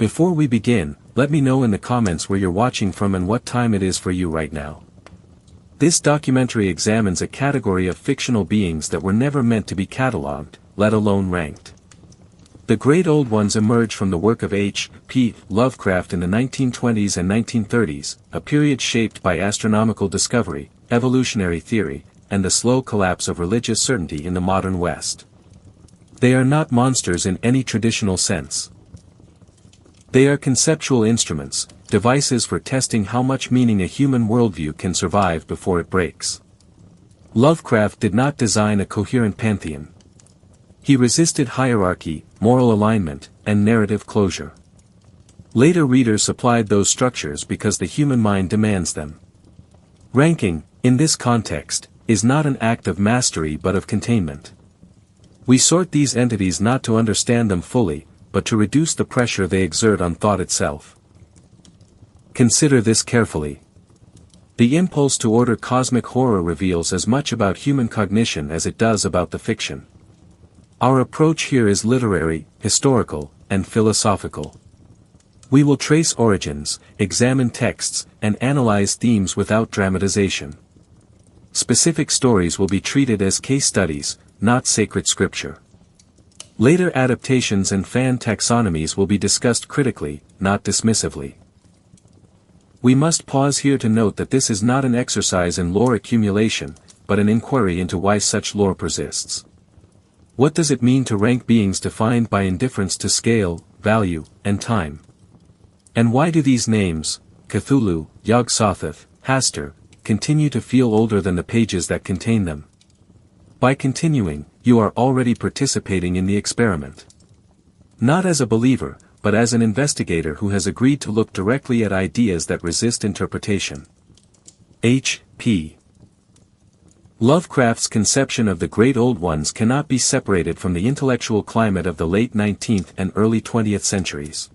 Before we begin, let me know in the comments where you're watching from and what time it is for you right now. This documentary examines a category of fictional beings that were never meant to be catalogued, let alone ranked. The Great Old Ones emerged from the work of H.P. Lovecraft in the 1920s and 1930s, a period shaped by astronomical discovery, evolutionary theory, and the slow collapse of religious certainty in the modern West. They are not monsters in any traditional sense. They are conceptual instruments, devices for testing how much meaning a human worldview can survive before it breaks. Lovecraft did not design a coherent pantheon. He resisted hierarchy, moral alignment, and narrative closure. Later readers supplied those structures because the human mind demands them. Ranking, in this context, is not an act of mastery but of containment. We sort these entities not to understand them fully, but to reduce the pressure they exert on thought itself. Consider this carefully. The impulse to order cosmic horror reveals as much about human cognition as it does about the fiction. Our approach here is literary, historical, and philosophical. We will trace origins, examine texts, and analyze themes without dramatization. Specific stories will be treated as case studies, not sacred scripture. Later adaptations and fan taxonomies will be discussed critically, not dismissively. We must pause here to note that this is not an exercise in lore accumulation, but an inquiry into why such lore persists. What does it mean to rank beings defined by indifference to scale, value, and time? And why do these names, Cthulhu, Yog-Sothoth, Hastur, continue to feel older than the pages that contain them? By continuing, you are already participating in the experiment. Not as a believer, but as an investigator who has agreed to look directly at ideas that resist interpretation. H.P. Lovecraft's conception of the Great Old Ones cannot be separated from the intellectual climate of the late 19th and early 20th centuries.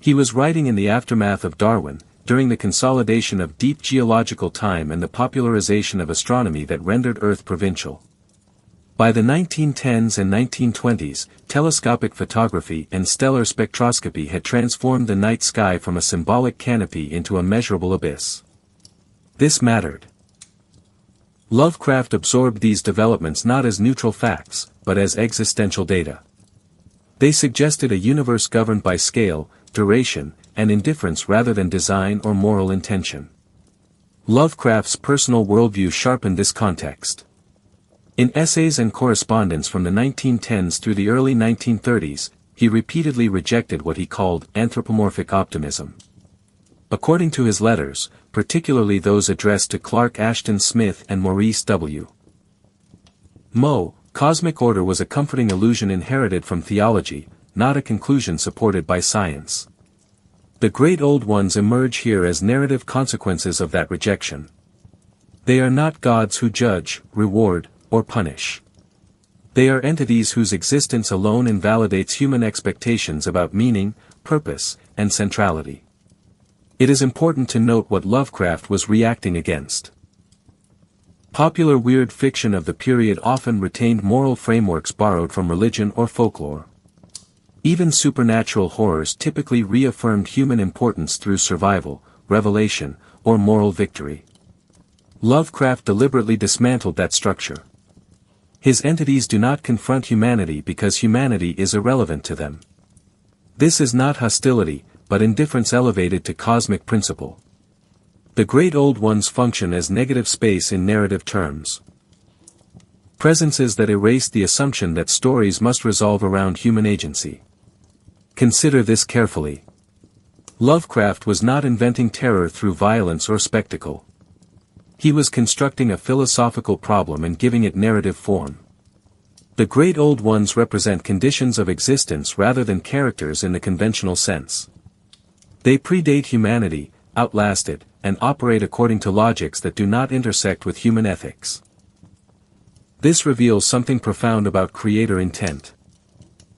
He was writing in the aftermath of Darwin, during the consolidation of deep geological time and the popularization of astronomy that rendered Earth provincial. By the 1910s and 1920s, telescopic photography and stellar spectroscopy had transformed the night sky from a symbolic canopy into a measurable abyss. This mattered. Lovecraft absorbed these developments not as neutral facts, but as existential data. They suggested a universe governed by scale, duration, and indifference rather than design or moral intention. Lovecraft's personal worldview sharpened this context. In essays and correspondence from the 1910s through the early 1930s, he repeatedly rejected what he called anthropomorphic optimism. According to his letters, particularly those addressed to Clark Ashton Smith and Maurice W. Moe, cosmic order was a comforting illusion inherited from theology, not a conclusion supported by science. The Great Old Ones emerge here as narrative consequences of that rejection. They are not gods who judge, reward, or punish. They are entities whose existence alone invalidates human expectations about meaning, purpose, and centrality. It is important to note what Lovecraft was reacting against. Popular weird fiction of the period often retained moral frameworks borrowed from religion or folklore. Even supernatural horrors typically reaffirmed human importance through survival, revelation, or moral victory. Lovecraft deliberately dismantled that structure. His entities do not confront humanity because humanity is irrelevant to them. This is not hostility, but indifference elevated to cosmic principle. The Great Old Ones function as negative space in narrative terms. Presences that erase the assumption that stories must resolve around human agency. Consider this carefully. Lovecraft was not inventing terror through violence or spectacle. He was constructing a philosophical problem and giving it narrative form. The Great Old Ones represent conditions of existence rather than characters in the conventional sense. They predate humanity, outlast it, and operate according to logics that do not intersect with human ethics. This reveals something profound about creator intent.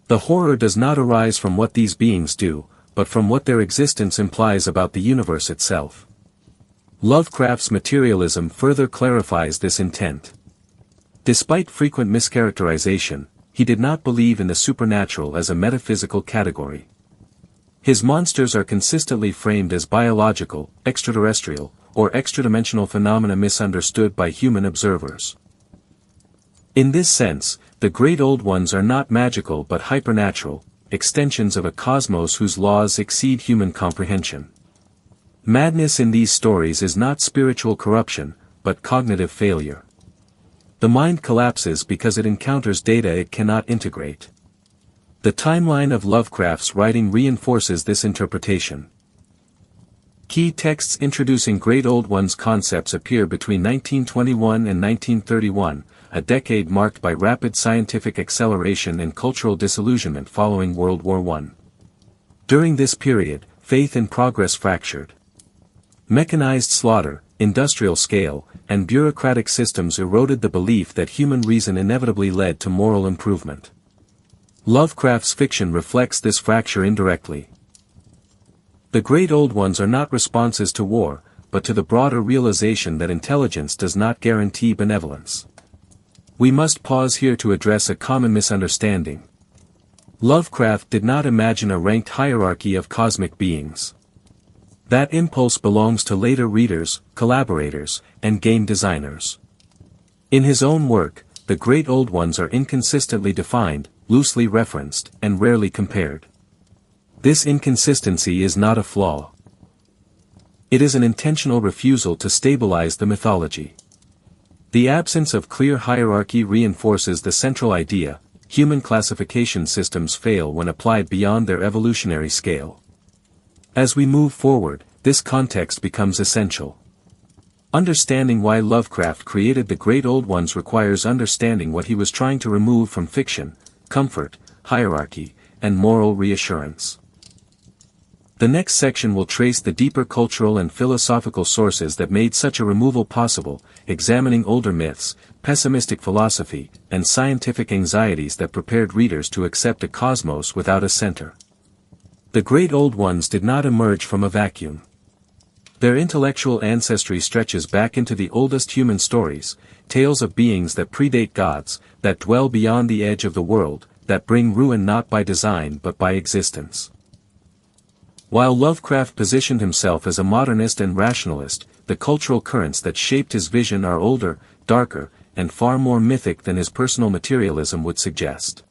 The horror does not arise from what these beings do, but from what their existence implies about the universe itself. Lovecraft's materialism further clarifies this intent. Despite frequent mischaracterization, he did not believe in the supernatural as a metaphysical category. His monsters are consistently framed as biological, extraterrestrial, or extradimensional phenomena misunderstood by human observers. In this sense, the Great Old Ones are not magical but hypernatural, extensions of a cosmos whose laws exceed human comprehension. Madness in these stories is not spiritual corruption, but cognitive failure. The mind collapses because it encounters data it cannot integrate. The timeline of Lovecraft's writing reinforces this interpretation. Key texts introducing Great Old Ones concepts appear between 1921 and 1931, a decade marked by rapid scientific acceleration and cultural disillusionment following World War I. During this period, faith in progress fractured. Mechanized slaughter, industrial scale, and bureaucratic systems eroded the belief that human reason inevitably led to moral improvement. Lovecraft's fiction reflects this fracture indirectly. The Great Old Ones are not responses to war, but to the broader realization that intelligence does not guarantee benevolence. We must pause here to address a common misunderstanding. Lovecraft did not imagine a ranked hierarchy of cosmic beings. That impulse belongs to later readers, collaborators, and game designers. In his own work, the Great Old Ones are inconsistently defined, loosely referenced, and rarely compared. This inconsistency is not a flaw. It is an intentional refusal to stabilize the mythology. The absence of clear hierarchy reinforces the central idea: human classification systems fail when applied beyond their evolutionary scale. As we move forward, this context becomes essential. Understanding why Lovecraft created the Great Old Ones requires understanding what he was trying to remove from fiction: comfort, hierarchy, and moral reassurance. The next section will trace the deeper cultural and philosophical sources that made such a removal possible, examining older myths, pessimistic philosophy, and scientific anxieties that prepared readers to accept a cosmos without a center. The Great Old Ones did not emerge from a vacuum. Their intellectual ancestry stretches back into the oldest human stories, tales of beings that predate gods, that dwell beyond the edge of the world, that bring ruin not by design but by existence. While Lovecraft positioned himself as a modernist and rationalist, the cultural currents that shaped his vision are older, darker, and far more mythic than his personal materialism would suggest.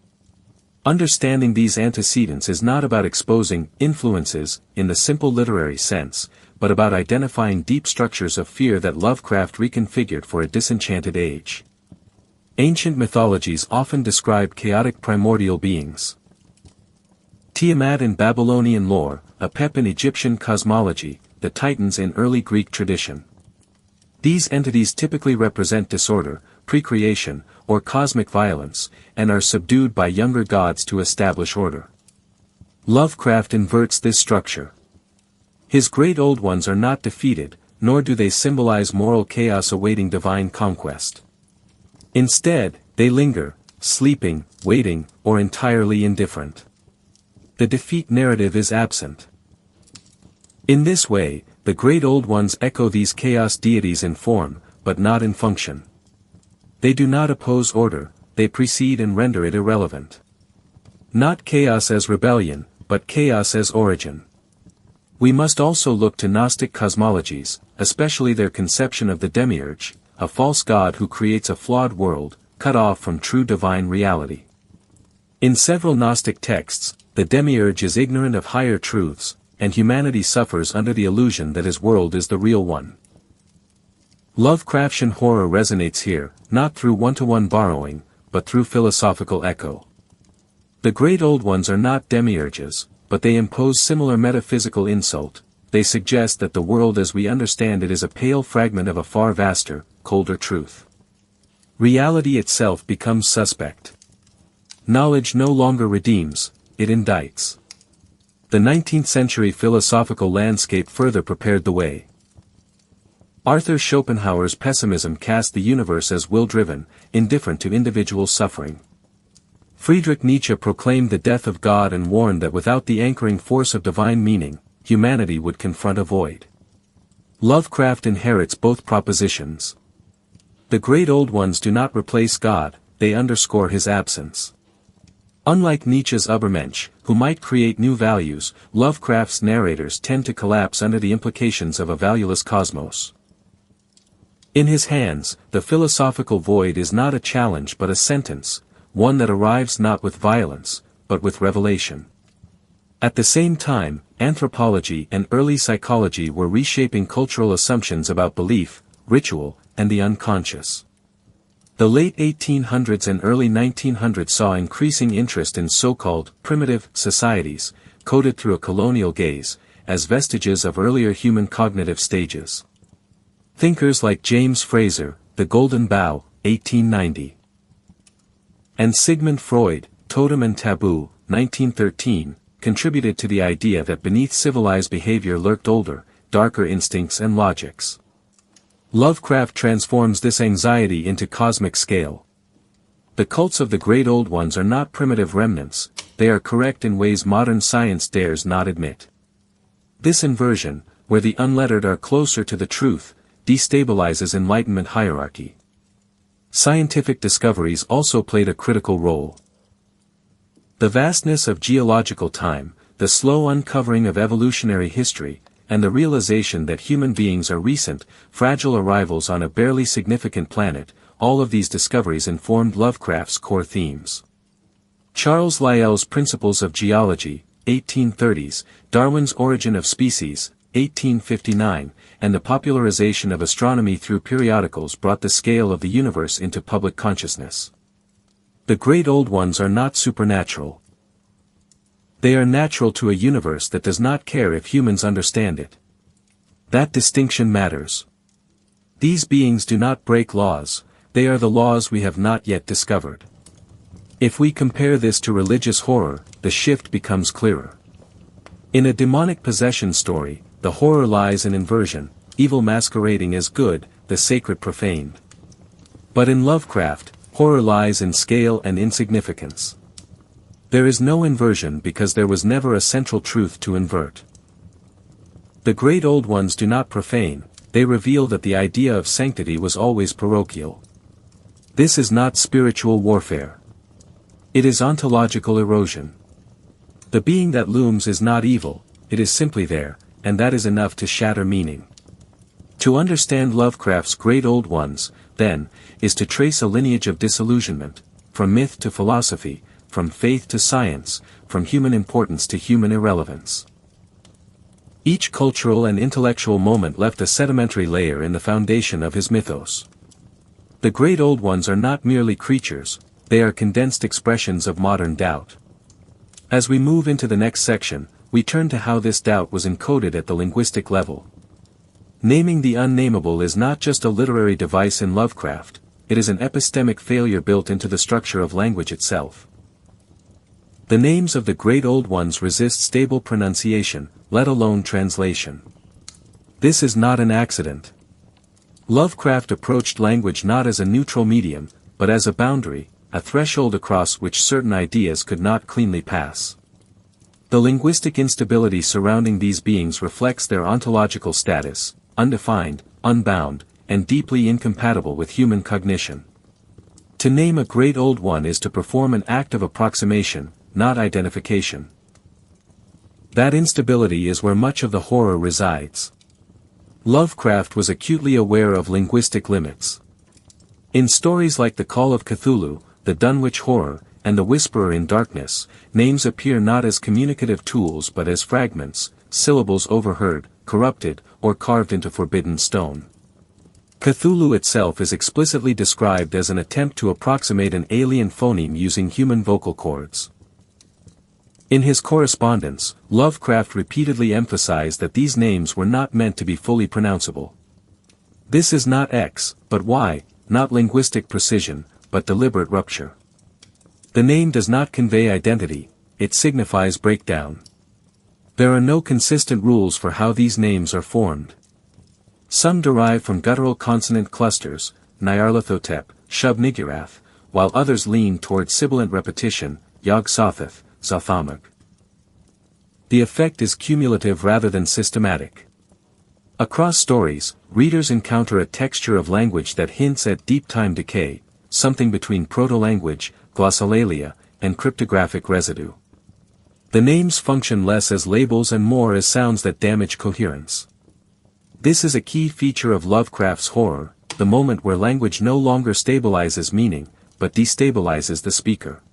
Understanding these antecedents is not about exposing influences in the simple literary sense, but about identifying deep structures of fear that Lovecraft reconfigured for a disenchanted age. Ancient mythologies often describe chaotic primordial beings. Tiamat in Babylonian lore, Apep in Egyptian cosmology, the Titans in early Greek tradition. These entities typically represent disorder, precreation, or cosmic violence, and are subdued by younger gods to establish order. Lovecraft inverts this structure. His Great Old Ones are not defeated, nor do they symbolize moral chaos awaiting divine conquest. Instead, they linger, sleeping, waiting, or entirely indifferent. The defeat narrative is absent. In this way, the Great Old Ones echo these chaos deities in form, but not in function. They do not oppose order, they precede and render it irrelevant. Not chaos as rebellion, but chaos as origin. We must also look to Gnostic cosmologies, especially their conception of the demiurge, a false god who creates a flawed world, cut off from true divine reality. In several Gnostic texts, the demiurge is ignorant of higher truths, and humanity suffers under the illusion that his world is the real one. Lovecraftian horror resonates here, not through one-to-one borrowing, but through philosophical echo. The Great Old Ones are not demiurges, but they impose similar metaphysical insult. They suggest that the world as we understand it is a pale fragment of a far vaster, colder truth. Reality itself becomes suspect. Knowledge no longer redeems, it indicts. The 19th century philosophical landscape further prepared the way. Arthur Schopenhauer's pessimism cast the universe as will-driven, indifferent to individual suffering. Friedrich Nietzsche proclaimed the death of God and warned that without the anchoring force of divine meaning, humanity would confront a void. Lovecraft inherits both propositions. The Great Old Ones do not replace God, they underscore his absence. Unlike Nietzsche's Übermensch, who might create new values, Lovecraft's narrators tend to collapse under the implications of a valueless cosmos. In his hands, the philosophical void is not a challenge but a sentence, one that arrives not with violence, but with revelation. At the same time, anthropology and early psychology were reshaping cultural assumptions about belief, ritual, and the unconscious. The late 1800s and early 1900s saw increasing interest in so-called primitive societies, coded through a colonial gaze, as vestiges of earlier human cognitive stages. Thinkers like James Frazer, The Golden Bough, 1890. And Sigmund Freud, Totem and Taboo, 1913, contributed to the idea that beneath civilized behavior lurked older, darker instincts and logics. Lovecraft transforms this anxiety into cosmic scale. The cults of the Great Old Ones are not primitive remnants, they are correct in ways modern science dares not admit. This inversion, where the unlettered are closer to the truth, destabilizes Enlightenment hierarchy. Scientific discoveries also played a critical role. The vastness of geological time, the slow uncovering of evolutionary history, and the realization that human beings are recent, fragile arrivals on a barely significant planet, all of these discoveries informed Lovecraft's core themes. Charles Lyell's Principles of Geology, 1830s, Darwin's Origin of Species, 1859, and the popularization of astronomy through periodicals brought the scale of the universe into public consciousness. The Great Old Ones are not supernatural. They are natural to a universe that does not care if humans understand it. That distinction matters. These beings do not break laws, they are the laws we have not yet discovered. If we compare this to religious horror, the shift becomes clearer. In a demonic possession story, the horror lies in inversion, evil masquerading as good, the sacred profaned. But in Lovecraft, horror lies in scale and insignificance. There is no inversion because there was never a central truth to invert. The Great Old Ones do not profane, they reveal that the idea of sanctity was always parochial. This is not spiritual warfare. It is ontological erosion. The being that looms is not evil, it is simply there, and that is enough to shatter meaning. To understand Lovecraft's Great Old Ones, then, is to trace a lineage of disillusionment, from myth to philosophy, from faith to science, from human importance to human irrelevance. Each cultural and intellectual moment left a sedimentary layer in the foundation of his mythos. The Great Old Ones are not merely creatures, they are condensed expressions of modern doubt. As we move into the next section, we turn to how this doubt was encoded at the linguistic level. Naming the unnameable is not just a literary device in Lovecraft, it is an epistemic failure built into the structure of language itself. The names of the Great Old Ones resist stable pronunciation, let alone translation. This is not an accident. Lovecraft approached language not as a neutral medium, but as a boundary, a threshold across which certain ideas could not cleanly pass. The linguistic instability surrounding these beings reflects their ontological status, undefined, unbound, and deeply incompatible with human cognition. To name a Great Old One is to perform an act of approximation, not identification. That instability is where much of the horror resides. Lovecraft was acutely aware of linguistic limits. In stories like The Call of Cthulhu, The Dunwich Horror, and The Whisperer in Darkness, names appear not as communicative tools but as fragments, syllables overheard, corrupted, or carved into forbidden stone. Cthulhu itself is explicitly described as an attempt to approximate an alien phoneme using human vocal cords. In his correspondence, Lovecraft repeatedly emphasized that these names were not meant to be fully pronounceable. This is not X, but Y, not linguistic precision, but deliberate rupture. The name does not convey identity, it signifies breakdown. There are no consistent rules for how these names are formed. Some derive from guttural consonant clusters, Nyarlathotep, Shub-Niggurath, while others lean toward sibilant repetition, Yog-Sothoth, Zothamag. The effect is cumulative rather than systematic. Across stories, readers encounter a texture of language that hints at deep time decay, something between proto-language, glossolalia, and cryptographic residue. The names function less as labels and more as sounds that damage coherence. This is a key feature of Lovecraft's horror, the moment where language no longer stabilizes meaning, but destabilizes the speaker.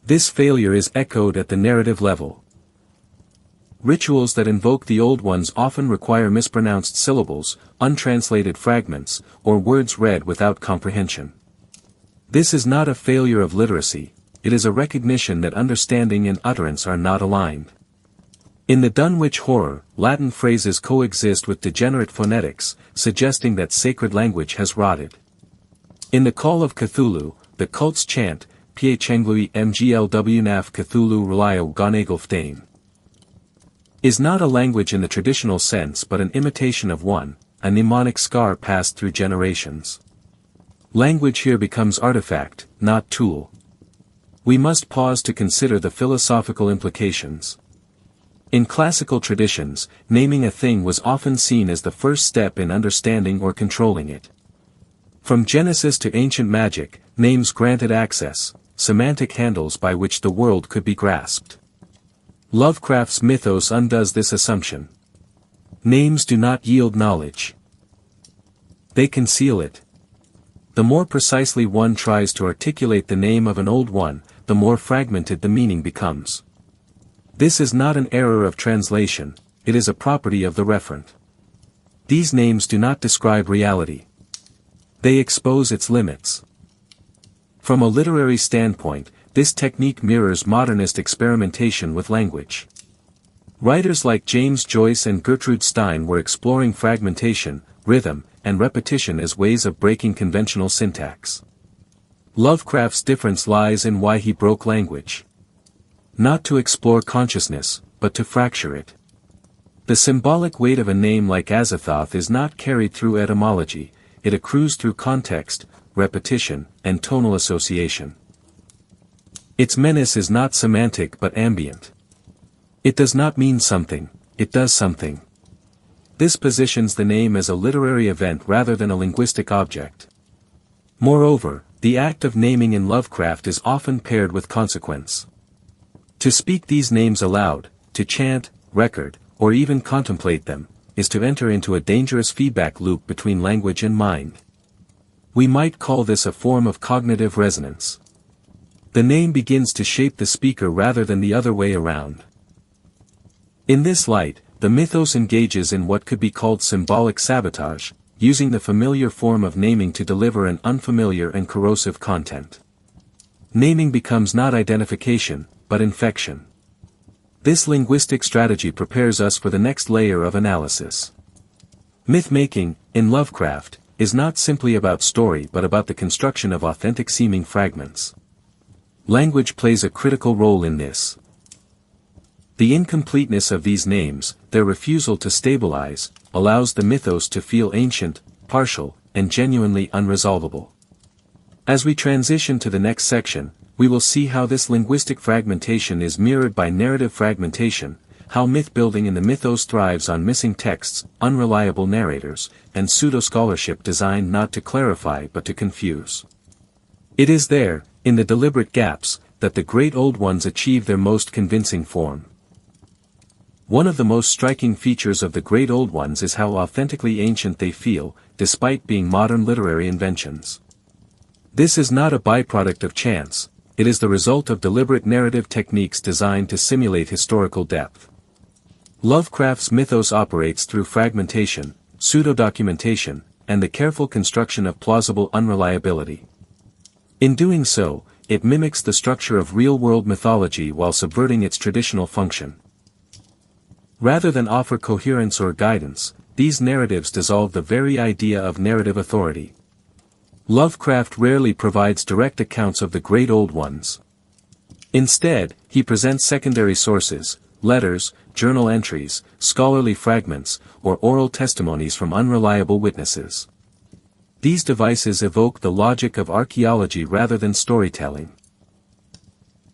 This failure is echoed at the narrative level. Rituals that invoke the Old Ones often require mispronounced syllables, untranslated fragments, or words read without comprehension. This is not a failure of literacy, it is a recognition that understanding and utterance are not aligned. In the Dunwich Horror, Latin phrases coexist with degenerate phonetics, suggesting that sacred language has rotted. In The Call of Cthulhu, the cult's chant, Piechenglui mglwnaf Cthulhu Relio Gonagelftain, is not a language in the traditional sense but an imitation of one, a mnemonic scar passed through generations. Language here becomes artifact, not tool. We must pause to consider the philosophical implications. In classical traditions, naming a thing was often seen as the first step in understanding or controlling it. From Genesis to ancient magic, names granted access, semantic handles by which the world could be grasped. Lovecraft's Mythos undoes this assumption. Names do not yield knowledge. They conceal it. The more precisely one tries to articulate the name of an old one, the more fragmented the meaning becomes. This is not an error of translation, it is a property of the referent. These names do not describe reality. They expose its limits. From a literary standpoint, this technique mirrors modernist experimentation with language. Writers like James Joyce and Gertrude Stein were exploring fragmentation, rhythm, and repetition as ways of breaking conventional syntax. Lovecraft's difference lies in why he broke language. Not to explore consciousness, but to fracture it. The symbolic weight of a name like Azathoth is not carried through etymology, it accrues through context, repetition, and tonal association. Its menace is not semantic but ambient. It does not mean something, it does something. This positions the name as a literary event rather than a linguistic object. Moreover, the act of naming in Lovecraft is often paired with consequence. To speak these names aloud, to chant, record, or even contemplate them, is to enter into a dangerous feedback loop between language and mind. We might call this a form of cognitive resonance. The name begins to shape the speaker rather than the other way around. In this light, the mythos engages in what could be called symbolic sabotage, using the familiar form of naming to deliver an unfamiliar and corrosive content. Naming becomes not identification, but infection. This linguistic strategy prepares us for the next layer of analysis. Myth-making, in Lovecraft, is not simply about story but about the construction of authentic-seeming fragments. Language plays a critical role in this. The incompleteness of these names, their refusal to stabilize, allows the mythos to feel ancient, partial, and genuinely unresolvable. As we transition to the next section, we will see how this linguistic fragmentation is mirrored by narrative fragmentation, how myth-building in the mythos thrives on missing texts, unreliable narrators, and pseudo-scholarship designed not to clarify but to confuse. It is there, in the deliberate gaps, that the great old ones achieve their most convincing form. One of the most striking features of the great old ones is how authentically ancient they feel, despite being modern literary inventions. This is not a byproduct of chance, it is the result of deliberate narrative techniques designed to simulate historical depth. Lovecraft's mythos operates through fragmentation, pseudo-documentation, and the careful construction of plausible unreliability. In doing so, it mimics the structure of real-world mythology while subverting its traditional function. Rather than offer coherence or guidance, these narratives dissolve the very idea of narrative authority. Lovecraft rarely provides direct accounts of the great old ones. Instead, he presents secondary sources, letters, journal entries, scholarly fragments, or oral testimonies from unreliable witnesses. These devices evoke the logic of archaeology rather than storytelling.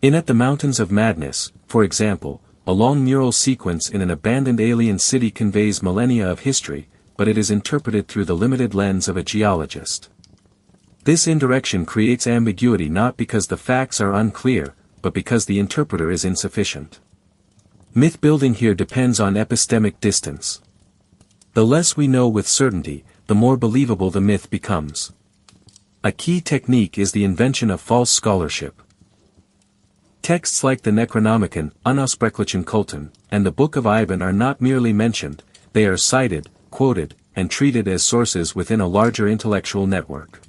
In At the Mountains of Madness, for example, a long mural sequence in an abandoned alien city conveys millennia of history, but it is interpreted through the limited lens of a geologist. This indirection creates ambiguity not because the facts are unclear, but because the interpreter is insufficient. Myth-building here depends on epistemic distance. The less we know with certainty, the more believable the myth becomes. A key technique is the invention of false scholarship. Texts like the Necronomicon, Unausprechlichen Kulten, and the Book of Iban are not merely mentioned, they are cited, quoted, and treated as sources within a larger intellectual network.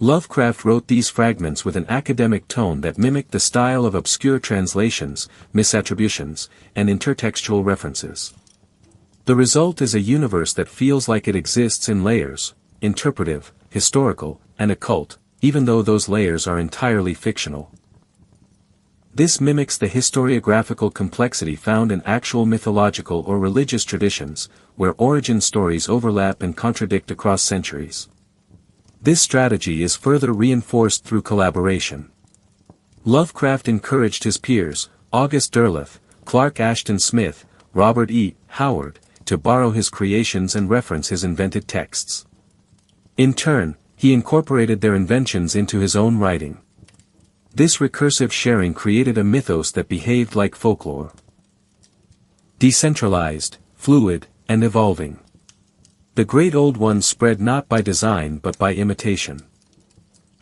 Lovecraft wrote these fragments with an academic tone that mimicked the style of obscure translations, misattributions, and intertextual references. The result is a universe that feels like it exists in layers, interpretive, historical, and occult, even though those layers are entirely fictional. This mimics the historiographical complexity found in actual mythological or religious traditions, where origin stories overlap and contradict across centuries. This strategy is further reinforced through collaboration. Lovecraft encouraged his peers, August Derleth, Clark Ashton Smith, Robert E. Howard, to borrow his creations and reference his invented texts. In turn, he incorporated their inventions into his own writing. This recursive sharing created a mythos that behaved like folklore. Decentralized, fluid, and evolving. The great old ones spread not by design but by imitation.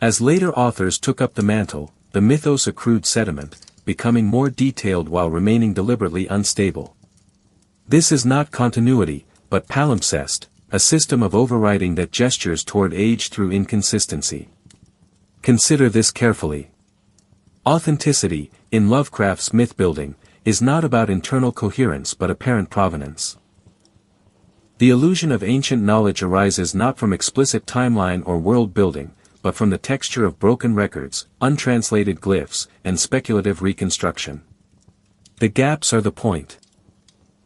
As later authors took up the mantle, the mythos accrued sediment, becoming more detailed while remaining deliberately unstable. This is not continuity, but palimpsest, a system of overwriting that gestures toward age through inconsistency. Consider this carefully. Authenticity, in Lovecraft's myth-building, is not about internal coherence but apparent provenance. The illusion of ancient knowledge arises not from explicit timeline or world-building, but from the texture of broken records, untranslated glyphs, and speculative reconstruction. The gaps are the point.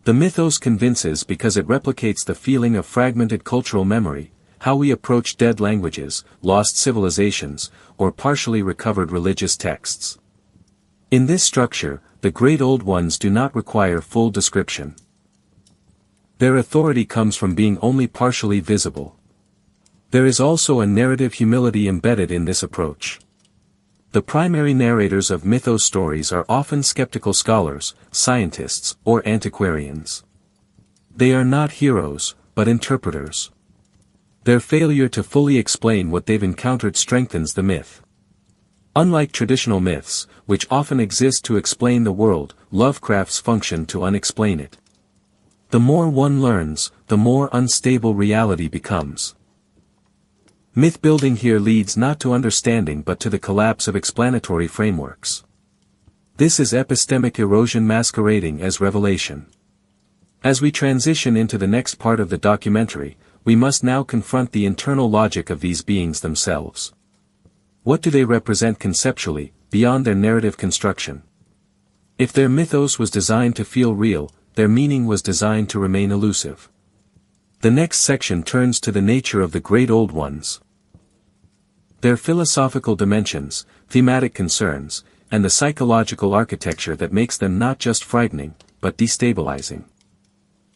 The mythos convinces because it replicates the feeling of fragmented cultural memory, how we approach dead languages, lost civilizations, or partially recovered religious texts. In this structure, the great old ones do not require full description. Their authority comes from being only partially visible. There is also a narrative humility embedded in this approach. The primary narrators of mythos stories are often skeptical scholars, scientists, or antiquarians. They are not heroes, but interpreters. Their failure to fully explain what they've encountered strengthens the myth. Unlike traditional myths, which often exist to explain the world, Lovecraft's function to unexplain it. The more one learns, the more unstable reality becomes. Myth-building here leads not to understanding but to the collapse of explanatory frameworks. This is epistemic erosion masquerading as revelation. As we transition into the next part of the documentary, we must now confront the internal logic of these beings themselves. What do they represent conceptually, beyond their narrative construction? If their mythos was designed to feel real, their meaning was designed to remain elusive. The next section turns to the nature of the great old ones. Their philosophical dimensions, thematic concerns, and the psychological architecture that makes them not just frightening, but destabilizing.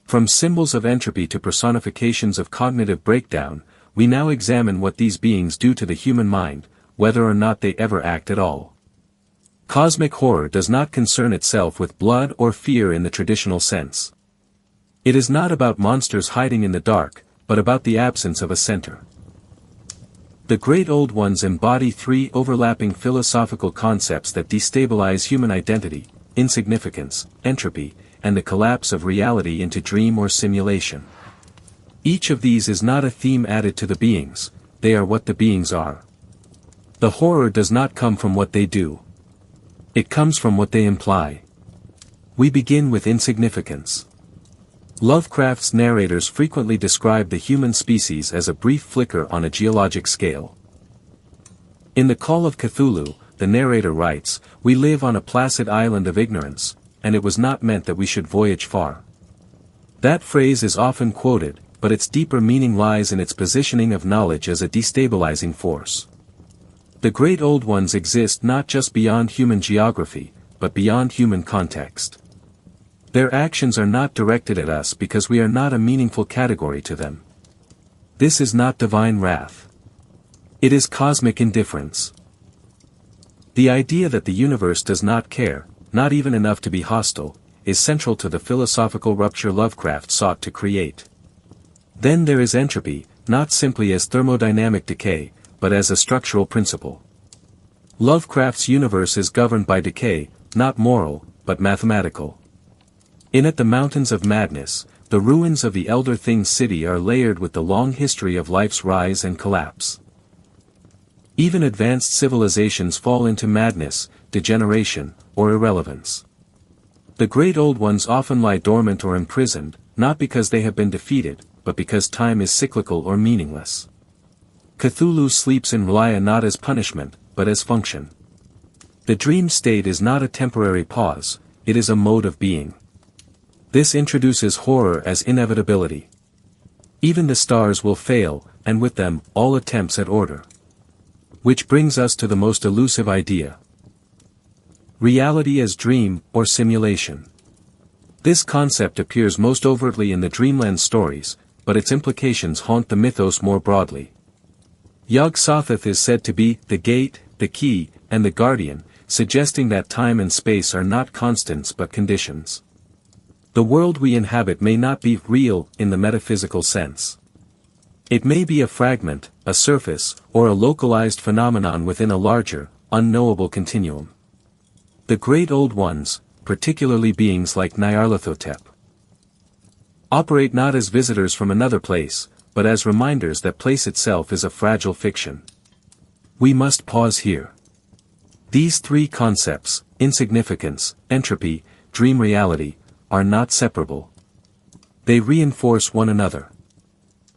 From symbols of entropy to personifications of cognitive breakdown, we now examine what these beings do to the human mind, whether or not they ever act at all. Cosmic horror does not concern itself with blood or fear in the traditional sense. It is not about monsters hiding in the dark, but about the absence of a center. The great old ones embody three overlapping philosophical concepts that destabilize human identity: insignificance, entropy, and the collapse of reality into dream or simulation. Each of these is not a theme added to the beings, they are what the beings are. The horror does not come from what they do. It comes from what they imply. We begin with insignificance. Lovecraft's narrators frequently describe the human species as a brief flicker on a geologic scale. In The Call of Cthulhu, the narrator writes, "We live on a placid island of ignorance, and it was not meant that we should voyage far." That phrase is often quoted, but its deeper meaning lies in its positioning of knowledge as a destabilizing force. The great old ones exist not just beyond human geography, but beyond human context. Their actions are not directed at us because we are not a meaningful category to them. This is not divine wrath. It is cosmic indifference. The idea that the universe does not care, not even enough to be hostile, is central to the philosophical rupture Lovecraft sought to create. Then there is entropy, not simply as thermodynamic decay, but as a structural principle. Lovecraft's universe is governed by decay, not moral, but mathematical. In At the Mountains of Madness, the ruins of the Elder Things city are layered with the long history of life's rise and collapse. Even advanced civilizations fall into madness, degeneration, or irrelevance. The great old ones often lie dormant or imprisoned, not because they have been defeated, but because time is cyclical or meaningless. Cthulhu sleeps in R'lyeh not as punishment, but as function. The dream state is not a temporary pause, it is a mode of being. This introduces horror as inevitability. Even the stars will fail, and with them, all attempts at order. Which brings us to the most elusive idea. Reality as dream, or simulation. This concept appears most overtly in the Dreamland stories, but its implications haunt the mythos more broadly. Yog-Sothoth is said to be the gate, the key, and the guardian, suggesting that time and space are not constants but conditions. The world we inhabit may not be real in the metaphysical sense. It may be a fragment, a surface, or a localized phenomenon within a larger, unknowable continuum. The great old ones, particularly beings like Nyarlathotep, operate not as visitors from another place, but as reminders that place itself is a fragile fiction. We must pause here. These three concepts, insignificance, entropy, dream reality, are not separable. They reinforce one another.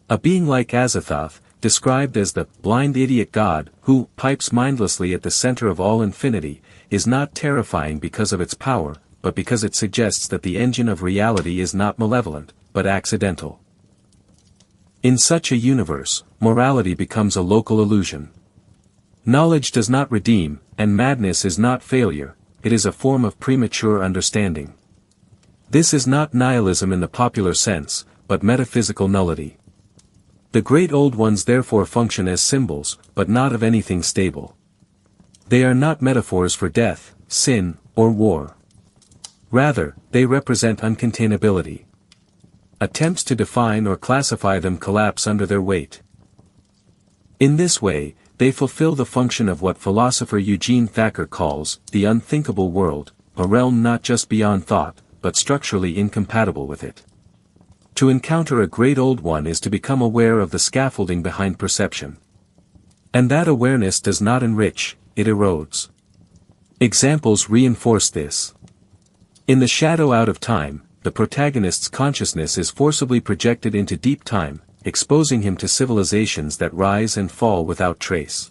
A being like Azathoth, described as the blind idiot god who pipes mindlessly at the center of all infinity, is not terrifying because of its power, but because it suggests that the engine of reality is not malevolent, but accidental. In such a universe, morality becomes a local illusion. Knowledge does not redeem, and madness is not failure, it is a form of premature understanding. This is not nihilism in the popular sense, but metaphysical nullity. The great old ones therefore function as symbols, but not of anything stable. They are not metaphors for death, sin, or war. Rather, they represent uncontainability. Attempts to define or classify them collapse under their weight. In this way, they fulfill the function of what philosopher Eugene Thacker calls the unthinkable world, a realm not just beyond thought, but structurally incompatible with it. To encounter a great old one is to become aware of the scaffolding behind perception. And that awareness does not enrich, it erodes. Examples reinforce this. In The Shadow Out of Time, the protagonist's consciousness is forcibly projected into deep time, exposing him to civilizations that rise and fall without trace.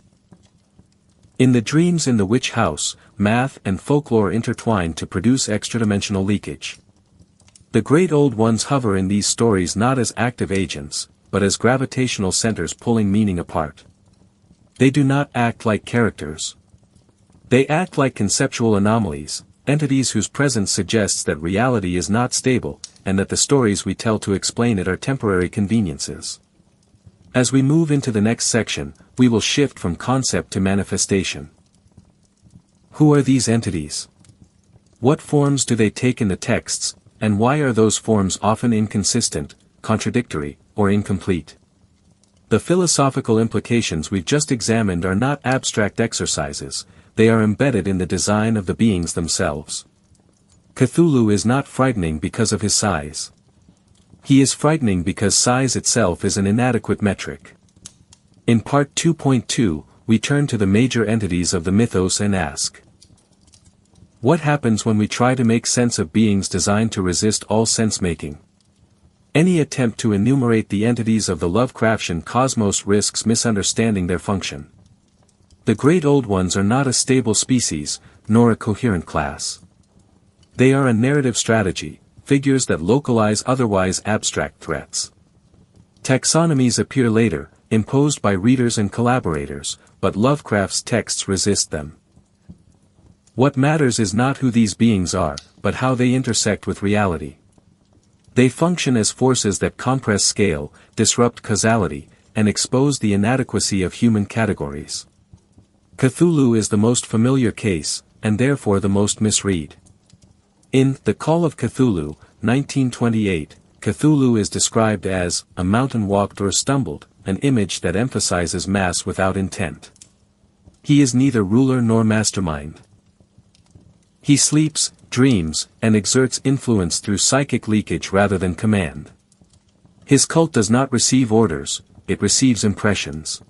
In the Dreams in the Witch House, math and folklore intertwine to produce extradimensional leakage. The great old ones hover in these stories not as active agents, but as gravitational centers pulling meaning apart. They do not act like characters. They act like conceptual anomalies, entities whose presence suggests that reality is not stable, and that the stories we tell to explain it are temporary conveniences. As we move into the next section, we will shift from concept to manifestation. Who are these entities? What forms do they take in the texts, and why are those forms often inconsistent, contradictory, or incomplete? The philosophical implications we've just examined are not abstract exercises, they are embedded in the design of the beings themselves. Cthulhu is not frightening because of his size. He is frightening because size itself is an inadequate metric. In Part 2.2, we turn to the major entities of the mythos and ask: what happens when we try to make sense of beings designed to resist all sense-making? Any attempt to enumerate the entities of the Lovecraftian cosmos risks misunderstanding their function. The great old ones are not a stable species, nor a coherent class. They are a narrative strategy, figures that localize otherwise abstract threats. Taxonomies appear later, imposed by readers and collaborators, but Lovecraft's texts resist them. What matters is not who these beings are, but how they intersect with reality. They function as forces that compress scale, disrupt causality, and expose the inadequacy of human categories. Cthulhu is the most familiar case, and therefore the most misread. In The Call of Cthulhu, 1928, Cthulhu is described as a mountain walked or stumbled, an image that emphasizes mass without intent. He is neither ruler nor mastermind. He sleeps, dreams, and exerts influence through psychic leakage rather than command. His cult does not receive orders, it receives impressions.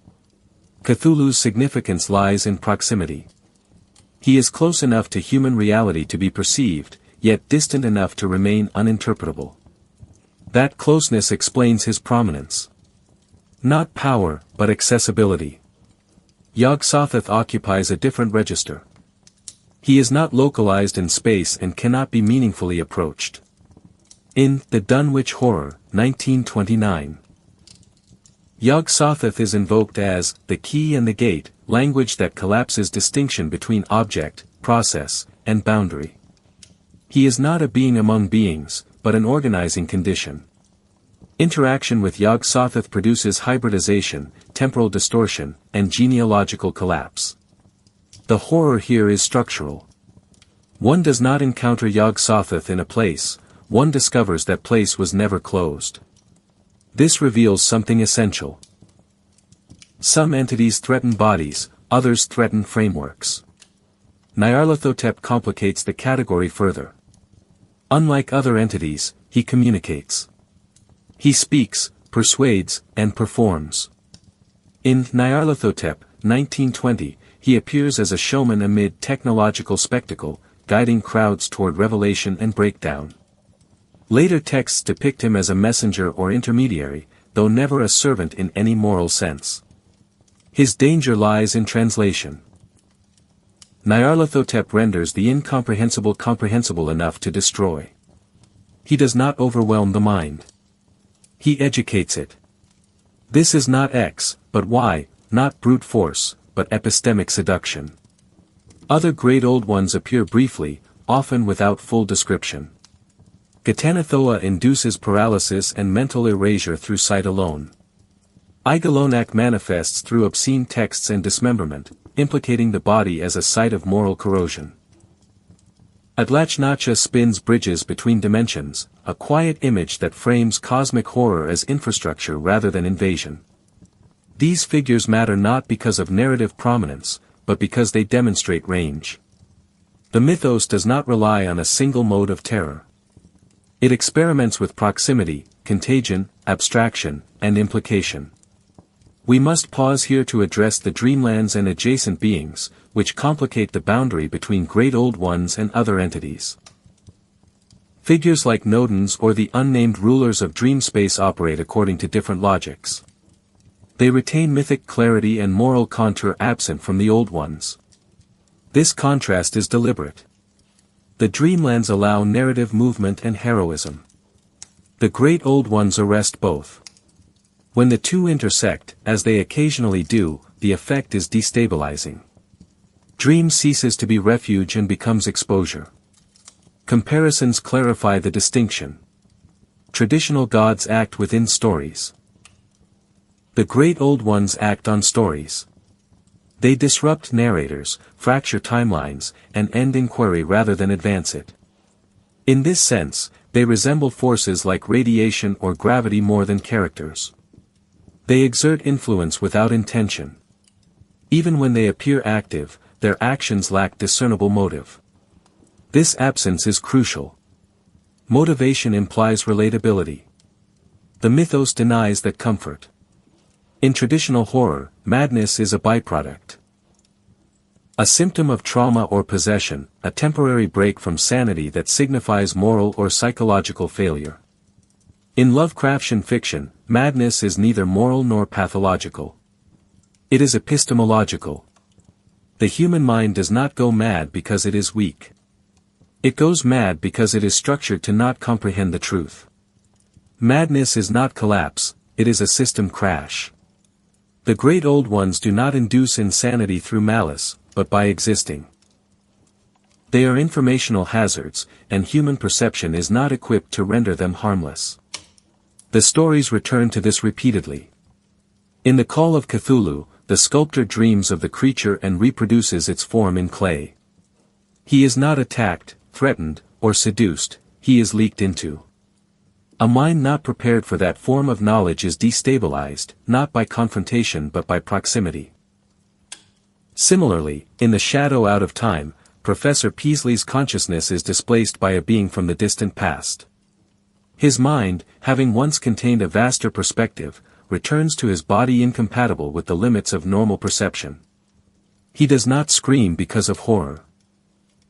Cthulhu's significance lies in proximity. He is close enough to human reality to be perceived, yet distant enough to remain uninterpretable. That closeness explains his prominence. Not power, but accessibility. Yog-Sothoth occupies a different register. He is not localized in space and cannot be meaningfully approached. In The Dunwich Horror, 1929. Yog-Sothoth is invoked as the key and the gate, language that collapses distinction between object, process, and boundary. He is not a being among beings, but an organizing condition. Interaction with Yog-Sothoth produces hybridization, temporal distortion, and genealogical collapse. The horror here is structural. One does not encounter Yog-Sothoth in a place, one discovers that place was never closed. This reveals something essential. Some entities threaten bodies, others threaten frameworks. Nyarlathotep complicates the category further. Unlike other entities, he communicates. He speaks, persuades, and performs. In Nyarlathotep, 1920, he appears as a showman amid technological spectacle, guiding crowds toward revelation and breakdown. Later texts depict him as a messenger or intermediary, though never a servant in any moral sense. His danger lies in translation. Nyarlathotep renders the incomprehensible comprehensible enough to destroy. He does not overwhelm the mind. He educates it. This is not X, but Y, not brute force, but epistemic seduction. Other great old ones appear briefly, often without full description. Ghatanothoa induces paralysis and mental erasure through sight alone. Igalonak manifests through obscene texts and dismemberment, implicating the body as a site of moral corrosion. Atlachnacha spins bridges between dimensions, a quiet image that frames cosmic horror as infrastructure rather than invasion. These figures matter not because of narrative prominence, but because they demonstrate range. The mythos does not rely on a single mode of terror. It experiments with proximity, contagion, abstraction, and implication. We must pause here to address the dreamlands and adjacent beings, which complicate the boundary between great old ones and other entities. Figures like Nodens or the unnamed rulers of dream space operate according to different logics. They retain mythic clarity and moral contour absent from the old ones. This contrast is deliberate. The dreamlands allow narrative movement and heroism. The great old ones arrest both. When the two intersect, as they occasionally do, the effect is destabilizing. Dream ceases to be refuge and becomes exposure. Comparisons clarify the distinction. Traditional gods act within stories. The great old ones act on stories. They disrupt narrators, fracture timelines, and end inquiry rather than advance it. In this sense, they resemble forces like radiation or gravity more than characters. They exert influence without intention. Even when they appear active, their actions lack discernible motive. This absence is crucial. Motivation implies relatability. The mythos denies that comfort. In traditional horror, madness is a byproduct. A symptom of trauma or possession, a temporary break from sanity that signifies moral or psychological failure. In Lovecraftian fiction, madness is neither moral nor pathological. It is epistemological. The human mind does not go mad because it is weak. It goes mad because it is structured to not comprehend the truth. Madness is not collapse, it is a system crash. The great old ones do not induce insanity through malice, but by existing. They are informational hazards, and human perception is not equipped to render them harmless. The stories return to this repeatedly. In The Call of Cthulhu, the sculptor dreams of the creature and reproduces its form in clay. He is not attacked, threatened, or seduced, he is leaked into. A mind not prepared for that form of knowledge is destabilized, not by confrontation but by proximity. Similarly, in The Shadow Out of Time, Professor Peasley's consciousness is displaced by a being from the distant past. His mind, having once contained a vaster perspective, returns to his body incompatible with the limits of normal perception. He does not scream because of horror.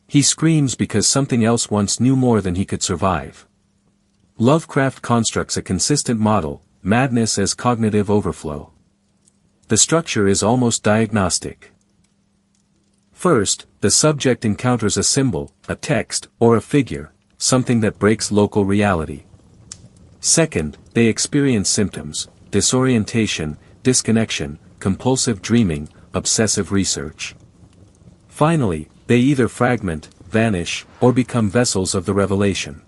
He screams because something else once knew more than he could survive. Lovecraft constructs a consistent model, madness as cognitive overflow. The structure is almost diagnostic. First, the subject encounters a symbol, a text, or a figure, something that breaks local reality. Second, they experience symptoms, disorientation, disconnection, compulsive dreaming, obsessive research. Finally, they either fragment, vanish, or become vessels of the revelation.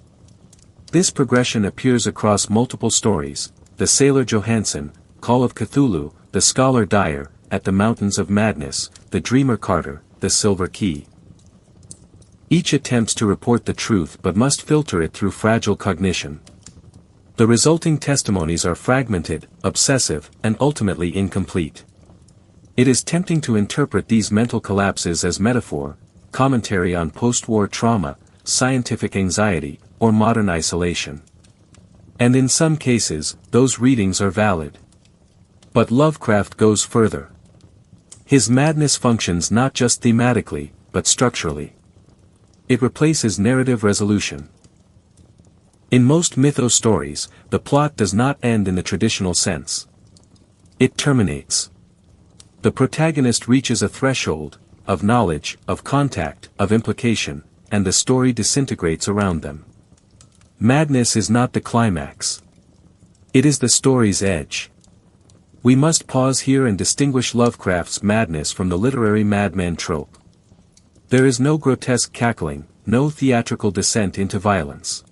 This progression appears across multiple stories: The Sailor Johansen, Call of Cthulhu, The Scholar Dyer, At the Mountains of Madness, The Dreamer Carter, The Silver Key. Each attempts to report the truth but must filter it through fragile cognition. The resulting testimonies are fragmented, obsessive, and ultimately incomplete. It is tempting to interpret these mental collapses as metaphor, commentary on post-war trauma, scientific anxiety, or modern isolation. And in some cases, those readings are valid. But Lovecraft goes further. His madness functions not just thematically, but structurally. It replaces narrative resolution. In most mythos stories, the plot does not end in the traditional sense. It terminates. The protagonist reaches a threshold, of knowledge, of contact, of implication, and the story disintegrates around them. Madness is not the climax. It is the story's edge. We must pause here and distinguish Lovecraft's madness from the literary madman trope. There is no grotesque cackling, no theatrical descent into violence.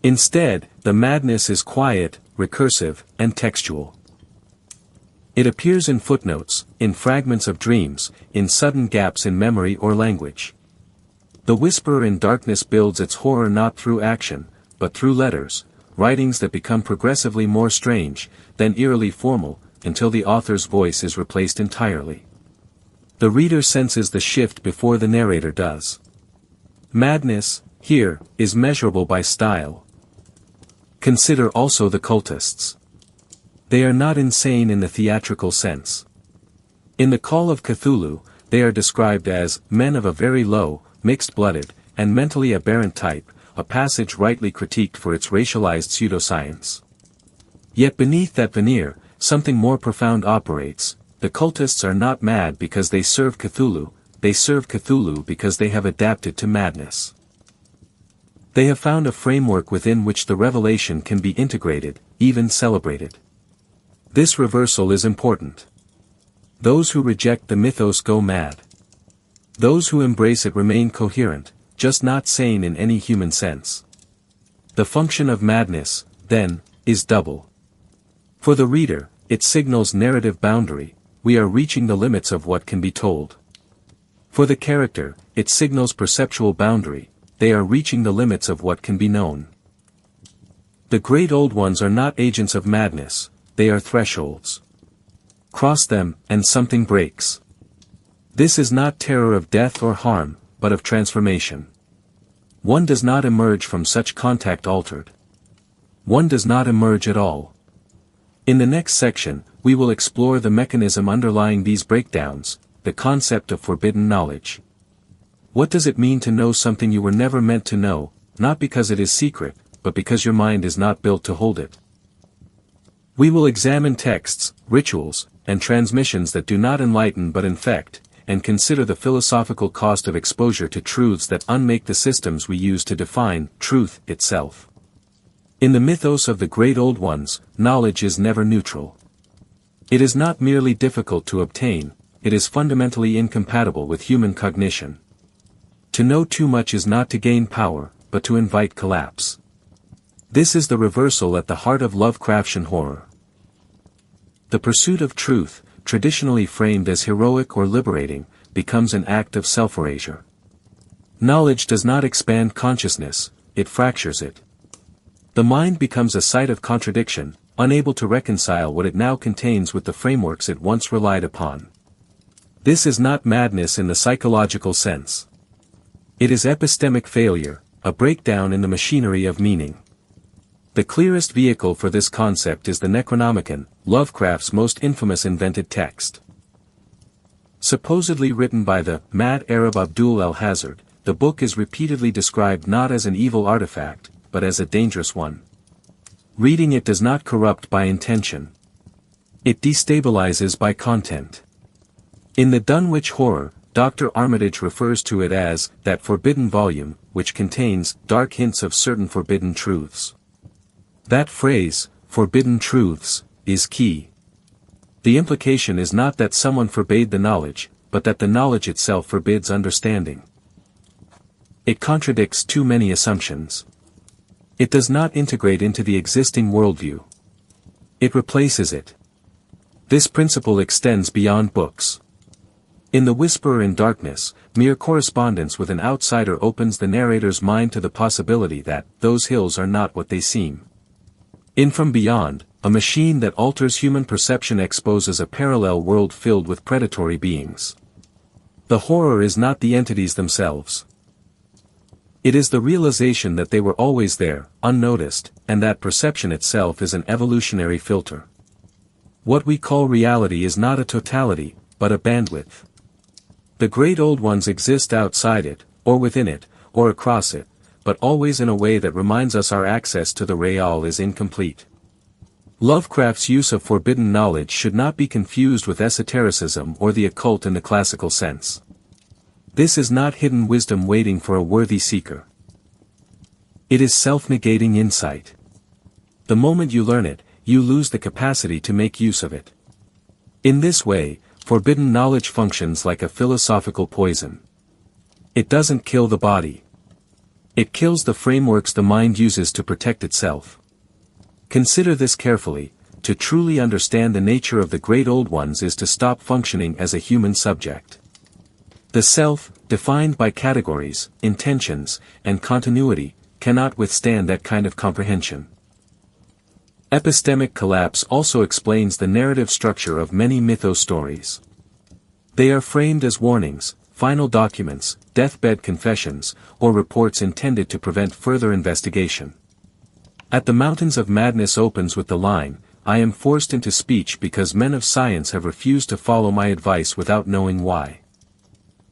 Instead, the madness is quiet, recursive, and textual. It appears in footnotes, in fragments of dreams, in sudden gaps in memory or language. The whisperer in darkness builds its horror not through action, but through letters, writings that become progressively more strange, then eerily formal, until the author's voice is replaced entirely. The reader senses the shift before the narrator does. Madness, here, is measurable by style. Consider also the cultists. They are not insane in the theatrical sense. In the Call of Cthulhu, they are described as men of a very low, mixed-blooded, and mentally aberrant type, a passage rightly critiqued for its racialized pseudoscience. Yet beneath that veneer, something more profound operates. The cultists are not mad because they serve Cthulhu, they serve Cthulhu because they have adapted to madness. They have found a framework within which the revelation can be integrated, even celebrated. This reversal is important. Those who reject the mythos go mad. Those who embrace it remain coherent, just not sane in any human sense. The function of madness, then, is double. For the reader, it signals narrative boundary, we are reaching the limits of what can be told. For the character, it signals perceptual boundary, they are reaching the limits of what can be known. The great old ones are not agents of madness, they are thresholds. Cross them, and something breaks. This is not terror of death or harm, but of transformation. One does not emerge from such contact altered. One does not emerge at all. In the next section, we will explore the mechanism underlying these breakdowns, the concept of forbidden knowledge. What does it mean to know something you were never meant to know, not because it is secret, but because your mind is not built to hold it? We will examine texts, rituals, and transmissions that do not enlighten but infect, and consider the philosophical cost of exposure to truths that unmake the systems we use to define truth itself. In the mythos of the great old ones, knowledge is never neutral. It is not merely difficult to obtain, it is fundamentally incompatible with human cognition. To know too much is not to gain power, but to invite collapse. This is the reversal at the heart of Lovecraftian horror. The pursuit of truth, traditionally framed as heroic or liberating, becomes an act of self-erasure. Knowledge does not expand consciousness, it fractures it. The mind becomes a site of contradiction, unable to reconcile what it now contains with the frameworks it once relied upon. This is not madness in the psychological sense. It is epistemic failure, a breakdown in the machinery of meaning. The clearest vehicle for this concept is the Necronomicon, Lovecraft's most infamous invented text. Supposedly written by the mad Arab Abdul al-Hazard, the book is repeatedly described not as an evil artifact, but as a dangerous one. Reading it does not corrupt by intention. It destabilizes by content. In the Dunwich Horror, Dr. Armitage refers to it as that forbidden volume, which contains dark hints of certain forbidden truths. That phrase, forbidden truths, is key. The implication is not that someone forbade the knowledge, but that the knowledge itself forbids understanding. It contradicts too many assumptions. It does not integrate into the existing worldview. It replaces it. This principle extends beyond books. In The Whisperer in Darkness, mere correspondence with an outsider opens the narrator's mind to the possibility that those hills are not what they seem. In From Beyond, a machine that alters human perception exposes a parallel world filled with predatory beings. The horror is not the entities themselves. It is the realization that they were always there, unnoticed, and that perception itself is an evolutionary filter. What we call reality is not a totality, but a bandwidth. The great old ones exist outside it, or within it, or across it, but always in a way that reminds us our access to the real is incomplete. Lovecraft's use of forbidden knowledge should not be confused with esotericism or the occult in the classical sense. This is not hidden wisdom waiting for a worthy seeker. It is self-negating insight. The moment you learn it, you lose the capacity to make use of it. In this way, forbidden knowledge functions like a philosophical poison. It doesn't kill the body. It kills the frameworks the mind uses to protect itself. Consider this carefully. To truly understand the nature of the great old ones is to stop functioning as a human subject. The self, defined by categories, intentions, and continuity, cannot withstand that kind of comprehension. Epistemic collapse also explains the narrative structure of many mythos stories. They are framed as warnings, final documents, deathbed confessions, or reports intended to prevent further investigation. At the Mountains of Madness opens with the line, "I am forced into speech because men of science have refused to follow my advice without knowing why."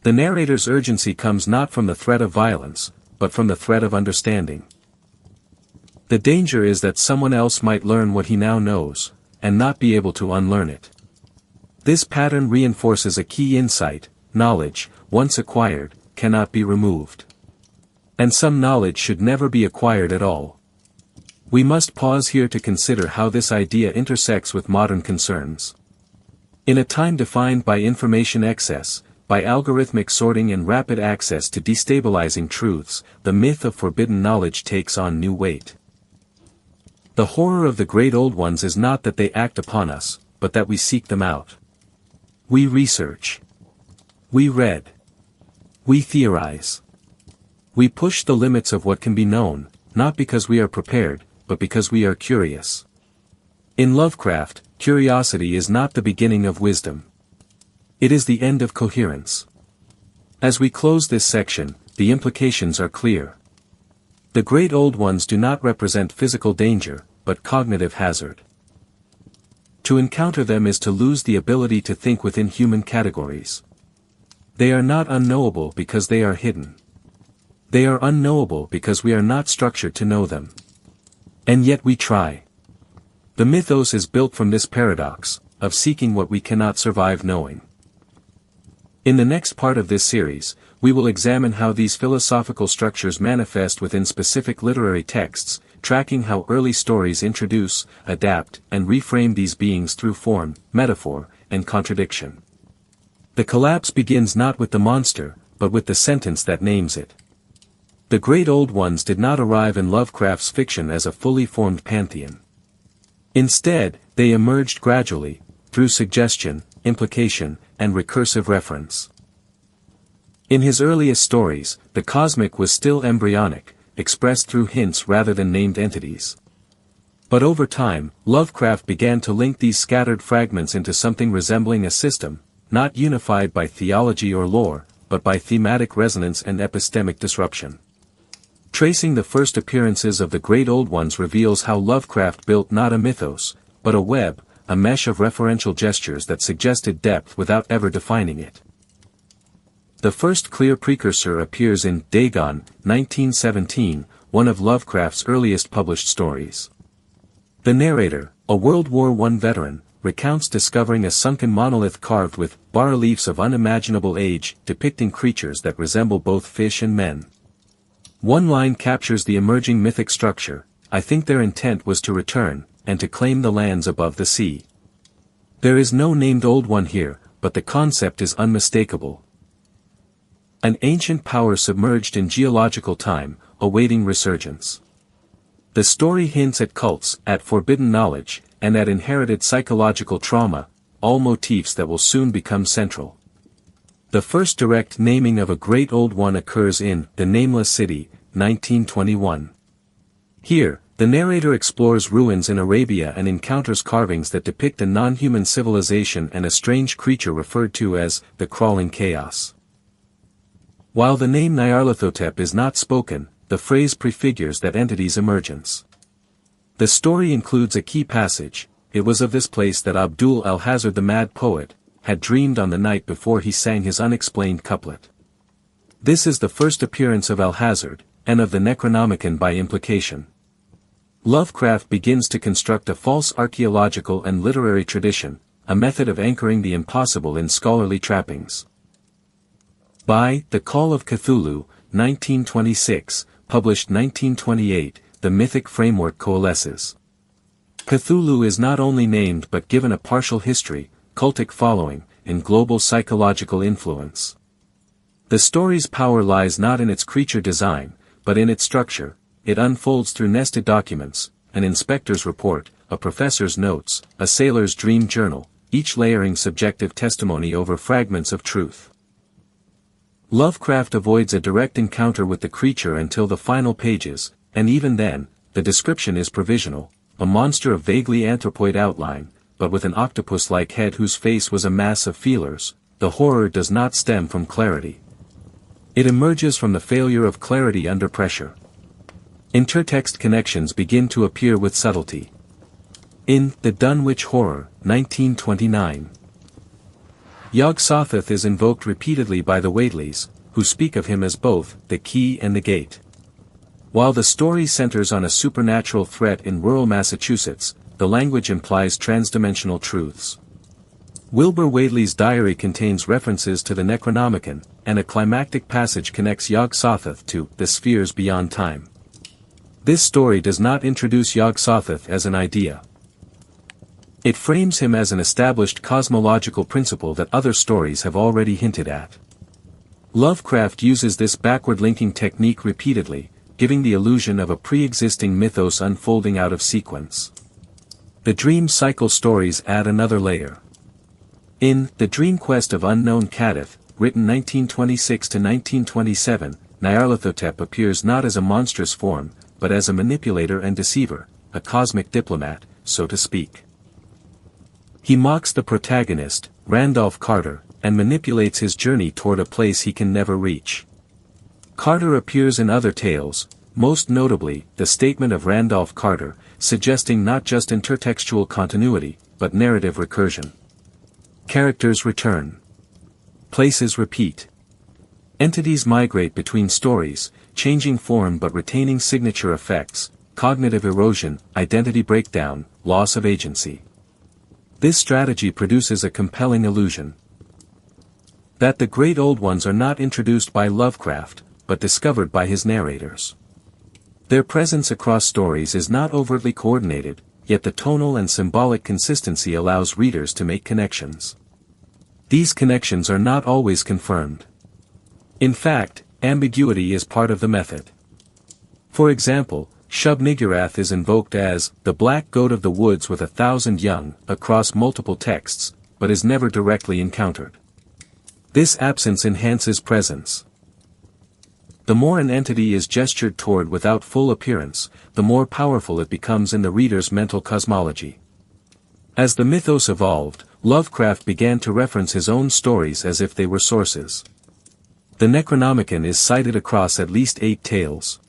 The narrator's urgency comes not from the threat of violence, but from the threat of understanding. The danger is that someone else might learn what he now knows, and not be able to unlearn it. This pattern reinforces a key insight: knowledge, once acquired, cannot be removed. And some knowledge should never be acquired at all. We must pause here to consider how this idea intersects with modern concerns. In a time defined by information excess, by algorithmic sorting and rapid access to destabilizing truths, the myth of forbidden knowledge takes on new weight. The horror of the great old ones is not that they act upon us, but that we seek them out. We research. We read. We theorize. We push the limits of what can be known, not because we are prepared, but because we are curious. In Lovecraft, curiosity is not the beginning of wisdom. It is the end of coherence. As we close this section, the implications are clear. The great old ones do not represent physical danger, but cognitive hazard. To encounter them is to lose the ability to think within human categories. They are not unknowable because they are hidden. They are unknowable because we are not structured to know them. And yet we try. The mythos is built from this paradox, of seeking what we cannot survive knowing. In the next part of this series, we will examine how these philosophical structures manifest within specific literary texts, tracking how early stories introduce, adapt, and reframe these beings through form, metaphor, and contradiction. The collapse begins not with the monster, but with the sentence that names it. The great old ones did not arrive in Lovecraft's fiction as a fully formed pantheon. Instead, they emerged gradually, through suggestion, implication, and recursive reference. In his earliest stories, the cosmic was still embryonic, expressed through hints rather than named entities. But over time, Lovecraft began to link these scattered fragments into something resembling a system, not unified by theology or lore, but by thematic resonance and epistemic disruption. Tracing the first appearances of the Great Old Ones reveals how Lovecraft built not a mythos, but a web, a mesh of referential gestures that suggested depth without ever defining it. The first clear precursor appears in Dagon, 1917, one of Lovecraft's earliest published stories. The narrator, a World War I veteran, recounts discovering a sunken monolith carved with bas-reliefs of unimaginable age depicting creatures that resemble both fish and men. One line captures the emerging mythic structure: "I think their intent was to return, and to claim the lands above the sea." There is no named Old One here, but the concept is unmistakable. An ancient power submerged in geological time, awaiting resurgence. The story hints at cults, at forbidden knowledge, and at inherited psychological trauma, all motifs that will soon become central. The first direct naming of a Great Old One occurs in The Nameless City, 1921. Here, the narrator explores ruins in Arabia and encounters carvings that depict a non-human civilization and a strange creature referred to as the Crawling Chaos. While the name Nyarlathotep is not spoken, the phrase prefigures that entity's emergence. The story includes a key passage: "It was of this place that Abdul al-Hazard the mad poet had dreamed on the night before he sang his unexplained couplet." This is the first appearance of al-Hazard, and of the Necronomicon by implication. Lovecraft begins to construct a false archaeological and literary tradition, a method of anchoring the impossible in scholarly trappings. By The Call of Cthulhu, 1926, published 1928, the mythic framework coalesces. Cthulhu is not only named but given a partial history, cultic following, and global psychological influence. The story's power lies not in its creature design, but in its structure. It unfolds through nested documents: an inspector's report, a professor's notes, a sailor's dream journal, each layering subjective testimony over fragments of truth. Lovecraft avoids a direct encounter with the creature until the final pages, and even then, the description is provisional: a monster of vaguely anthropoid outline, but with an octopus-like head whose face was a mass of feelers. The horror does not stem from clarity. It emerges from the failure of clarity under pressure. Intertext connections begin to appear with subtlety. In The Dunwich Horror, 1929. Yog-Sothoth is invoked repeatedly by the Whateleys, who speak of him as both the key and the gate. While the story centers on a supernatural threat in rural Massachusetts, the language implies transdimensional truths. Wilbur Whateley's diary contains references to the Necronomicon, and a climactic passage connects Yog-Sothoth to the spheres beyond time. This story does not introduce Yog-Sothoth as an idea. It frames him as an established cosmological principle that other stories have already hinted at. Lovecraft uses this backward-linking technique repeatedly, giving the illusion of a pre-existing mythos unfolding out of sequence. The dream cycle stories add another layer. In The Dream Quest of Unknown Kadith, written 1926 to 1927, Nyarlathotep appears not as a monstrous form, but as a manipulator and deceiver, a cosmic diplomat, so to speak. He mocks the protagonist, Randolph Carter, and manipulates his journey toward a place he can never reach. Carter appears in other tales, most notably The Statement of Randolph Carter, suggesting not just intertextual continuity, but narrative recursion. Characters return. Places repeat. Entities migrate between stories, changing form but retaining signature effects: cognitive erosion, identity breakdown, loss of agency. This strategy produces a compelling illusion that the Great Old Ones are not introduced by Lovecraft, but discovered by his narrators. Their presence across stories is not overtly coordinated, yet the tonal and symbolic consistency allows readers to make connections. These connections are not always confirmed. In fact, ambiguity is part of the method. For example, Shub-Niggurath is invoked as the black goat of the woods with 1,000 young across multiple texts, but is never directly encountered. This absence enhances presence. The more an entity is gestured toward without full appearance, the more powerful it becomes in the reader's mental cosmology. As the mythos evolved, Lovecraft began to reference his own stories as if they were sources. The Necronomicon is cited across at least 8 tales.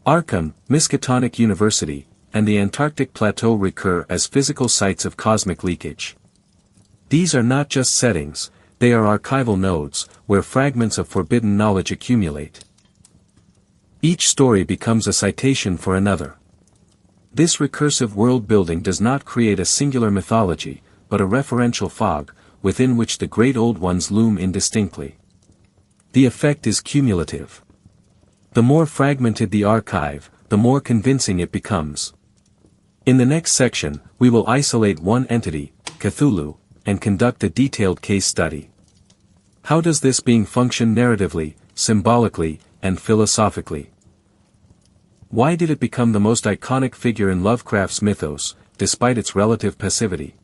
Arkham, Miskatonic University, and the Antarctic Plateau recur as physical sites of cosmic leakage. These are not just settings, they are archival nodes, where fragments of forbidden knowledge accumulate. Each story becomes a citation for another. This recursive world-building does not create a singular mythology, but a referential fog, within which the great old ones loom indistinctly. The effect is cumulative. The more fragmented the archive, the more convincing it becomes. In the next section, we will isolate one entity, Cthulhu, and conduct a detailed case study. How does this being function narratively, symbolically, and philosophically? Why did it become the most iconic figure in Lovecraft's mythos, despite its relative passivity?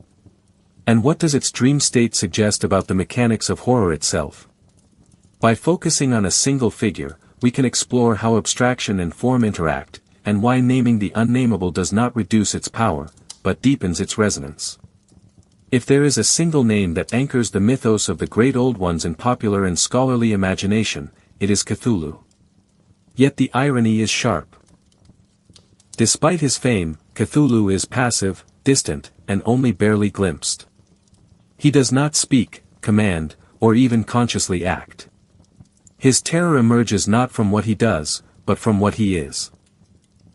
And what does its dream state suggest about the mechanics of horror itself? By focusing on a single figure, we can explore how abstraction and form interact, and why naming the unnameable does not reduce its power, but deepens its resonance. If there is a single name that anchors the mythos of the great old ones in popular and scholarly imagination, it is Cthulhu. Yet the irony is sharp. Despite his fame, Cthulhu is passive, distant, and only barely glimpsed. He does not speak, command, or even consciously act. His terror emerges not from what he does, but from what he is.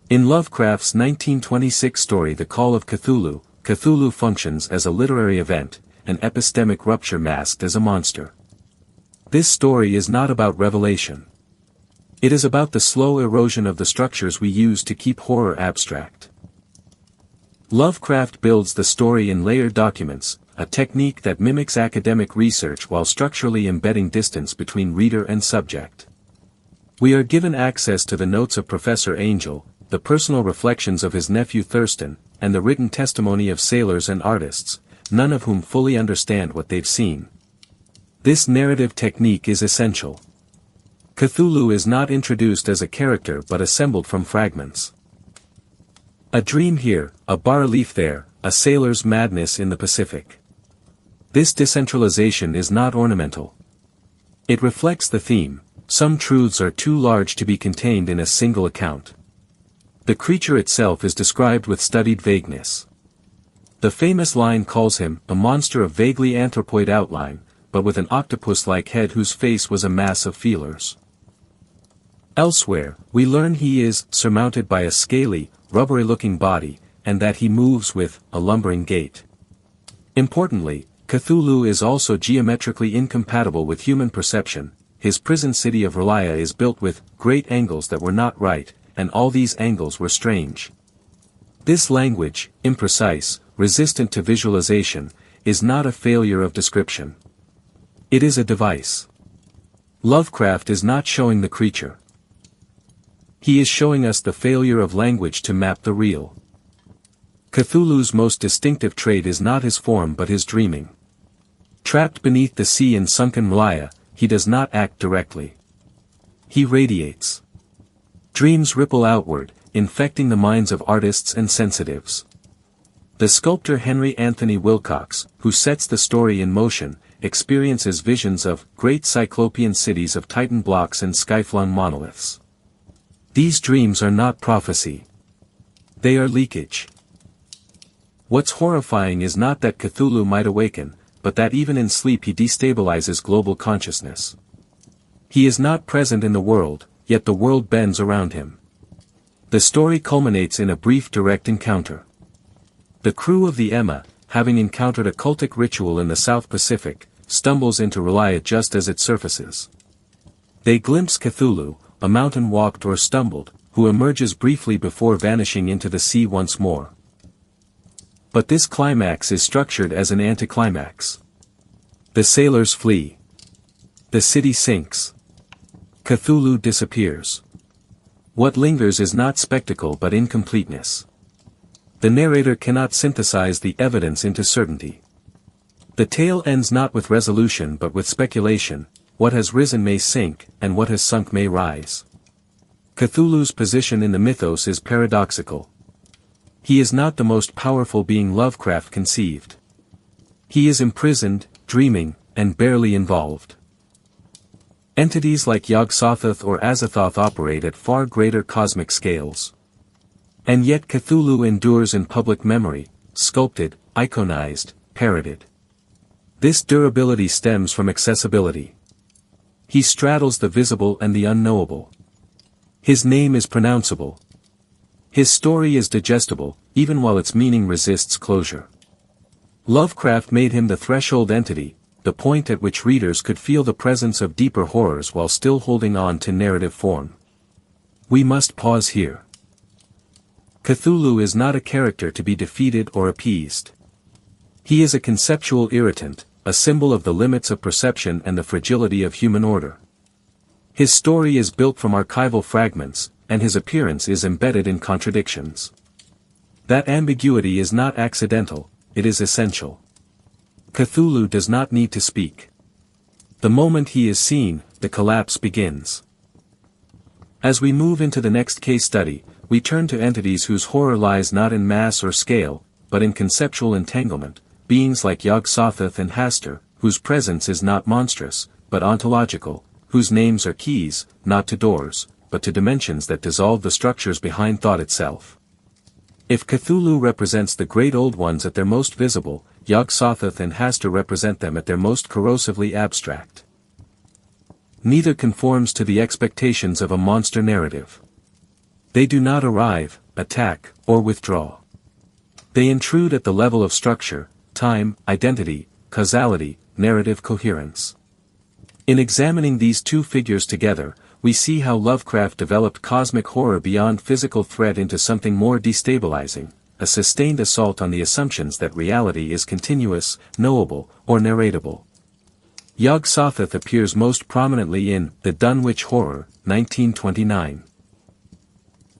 In Lovecraft's 1926 story The Call of Cthulhu, Cthulhu functions as a literary event, an epistemic rupture masked as a monster. This story is not about revelation. It is about the slow erosion of the structures we use to keep horror abstract. Lovecraft builds the story in layered documents, a technique that mimics academic research while structurally embedding distance between reader and subject. We are given access to the notes of Professor Angel, the personal reflections of his nephew Thurston, and the written testimony of sailors and artists, none of whom fully understand what they've seen. This narrative technique is essential. Cthulhu is not introduced as a character but assembled from fragments. A dream here, a bas-relief there, a sailor's madness in the Pacific. This decentralization is not ornamental. It reflects the theme: some truths are too large to be contained in a single account. The creature itself is described with studied vagueness. The famous line calls him a monster of vaguely anthropoid outline, but with an octopus-like head whose face was a mass of feelers. Elsewhere, we learn he is surmounted by a scaly, rubbery-looking body, and that he moves with a lumbering gait. Importantly, Cthulhu is also geometrically incompatible with human perception. His prison city of Relia is built with great angles that were not right, and all these angles were strange. This language, imprecise, resistant to visualization, is not a failure of description. It is a device. Lovecraft is not showing the creature. He is showing us the failure of language to map the real. Cthulhu's most distinctive trait is not his form but his dreaming. Trapped beneath the sea in sunken Relia, he does not act directly. He radiates. Dreams ripple outward, infecting the minds of artists and sensitives. The sculptor Henry Anthony Wilcox, who sets the story in motion, experiences visions of great cyclopean cities of Titan blocks and skyflung monoliths. These dreams are not prophecy. They are leakage. What's horrifying is not that Cthulhu might awaken, but that even in sleep he destabilizes global consciousness. He is not present in the world, yet the world bends around him. The story culminates in a brief direct encounter. The crew of the Emma, having encountered a cultic ritual in the South Pacific, stumbles into Relia just as it surfaces. They glimpse Cthulhu, a mountain walked or stumbled, who emerges briefly before vanishing into the sea once more. But this climax is structured as an anticlimax. The sailors flee. The city sinks. Cthulhu disappears. What lingers is not spectacle but incompleteness. The narrator cannot synthesize the evidence into certainty. The tale ends not with resolution but with speculation. What has risen may sink, and what has sunk may rise. Cthulhu's position in the mythos is paradoxical. He is not the most powerful being Lovecraft conceived. He is imprisoned, dreaming, and barely involved. Entities like Yog-Sothoth or Azathoth operate at far greater cosmic scales. And yet Cthulhu endures in public memory, sculpted, iconized, parroted. This durability stems from accessibility. He straddles the visible and the unknowable. His name is pronounceable. His story is digestible, even while its meaning resists closure. Lovecraft made him the threshold entity, the point at which readers could feel the presence of deeper horrors while still holding on to narrative form. We must pause here. Cthulhu is not a character to be defeated or appeased. He is a conceptual irritant, a symbol of the limits of perception and the fragility of human order. His story is built from archival fragments, and his appearance is embedded in contradictions. That ambiguity is not accidental, it is essential. Cthulhu does not need to speak. The moment he is seen, the collapse begins. As we move into the next case study, we turn to entities whose horror lies not in mass or scale, but in conceptual entanglement, beings like Yog-Sothoth and Hastur, whose presence is not monstrous, but ontological, whose names are keys, not to doors, but to dimensions that dissolve the structures behind thought itself. If Cthulhu represents the great old ones at their most visible, Yog-Sothoth and Hastur represent them at their most corrosively abstract. Neither conforms to the expectations of a monster narrative. They do not arrive, attack, or withdraw. They intrude at the level of structure, time, identity, causality, narrative coherence. In examining these two figures together, we see how Lovecraft developed cosmic horror beyond physical threat into something more destabilizing, a sustained assault on the assumptions that reality is continuous, knowable, or narratable. Yog-Sothoth appears most prominently in The Dunwich Horror, 1929.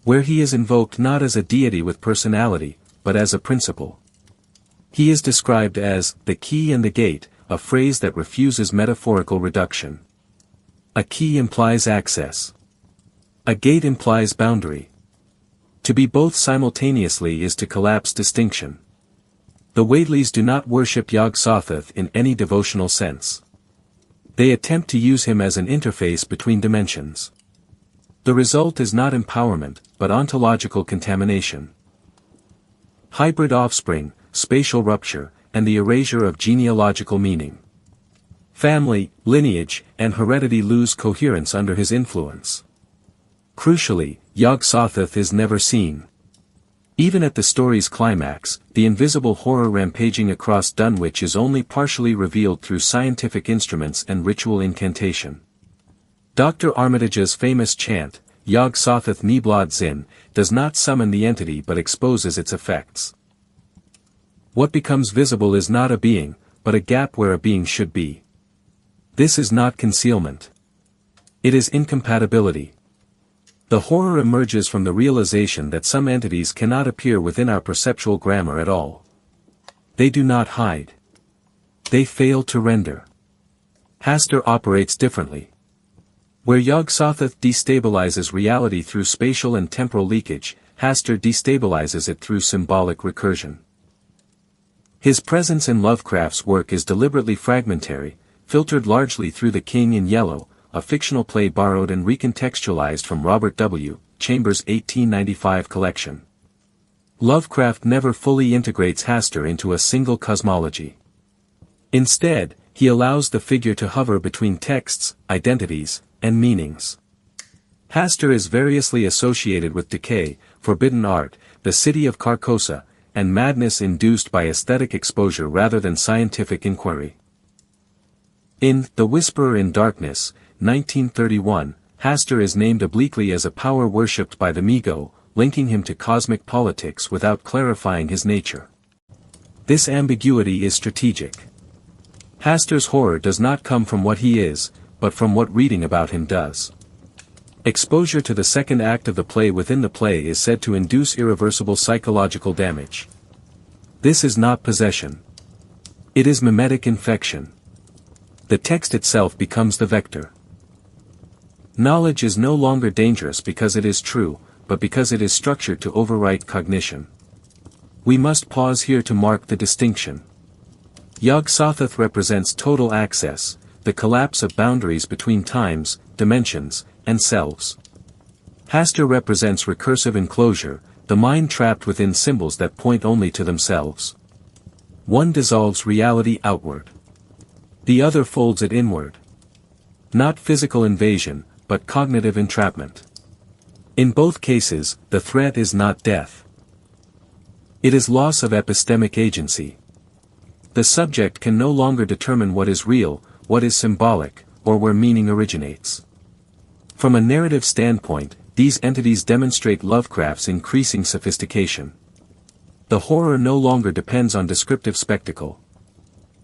Where he is invoked not as a deity with personality, but as a principle. He is described as the key and the gate, a phrase that refuses metaphorical reduction. A key implies access. A gate implies boundary. To be both simultaneously is to collapse distinction. The Whateleys do not worship Yog-Sothoth in any devotional sense. They attempt to use him as an interface between dimensions. The result is not empowerment, but ontological contamination. Hybrid offspring, spatial rupture, and the erasure of genealogical meaning. Family, lineage, and heredity lose coherence under his influence. Crucially, Yog-Sothoth is never seen. Even at the story's climax, the invisible horror rampaging across Dunwich is only partially revealed through scientific instruments and ritual incantation. Dr. Armitage's famous chant, Yog-Sothoth Niblad Zin, does not summon the entity but exposes its effects. What becomes visible is not a being, but a gap where a being should be. This is not concealment. It is incompatibility. The horror emerges from the realization that some entities cannot appear within our perceptual grammar at all. They do not hide. They fail to render. Hastur operates differently. Where Yog-Sothoth destabilizes reality through spatial and temporal leakage, Hastur destabilizes it through symbolic recursion. His presence in Lovecraft's work is deliberately fragmentary, filtered largely through The King in Yellow, a fictional play borrowed and recontextualized from Robert W. Chambers' 1895 collection. Lovecraft never fully integrates Hastur into a single cosmology. Instead, he allows the figure to hover between texts, identities, and meanings. Hastur is variously associated with decay, forbidden art, the city of Carcosa, and madness induced by aesthetic exposure rather than scientific inquiry. In The Whisperer in Darkness, 1931, Hastur is named obliquely as a power worshipped by the Migo, linking him to cosmic politics without clarifying his nature. This ambiguity is strategic. Hastur's horror does not come from what he is, but from what reading about him does. Exposure to the second act of the play within the play is said to induce irreversible psychological damage. This is not possession. It is mimetic infection. The text itself becomes the vector. Knowledge is no longer dangerous because it is true, but because it is structured to overwrite cognition. We must pause here to mark the distinction. Yog-Sothoth represents total access, the collapse of boundaries between times, dimensions, and selves. Hastur represents recursive enclosure, the mind trapped within symbols that point only to themselves. One dissolves reality outward. The other folds it inward. Not physical invasion, but cognitive entrapment. In both cases, the threat is not death. It is loss of epistemic agency. The subject can no longer determine what is real, what is symbolic, or where meaning originates. From a narrative standpoint, these entities demonstrate Lovecraft's increasing sophistication. The horror no longer depends on descriptive spectacle.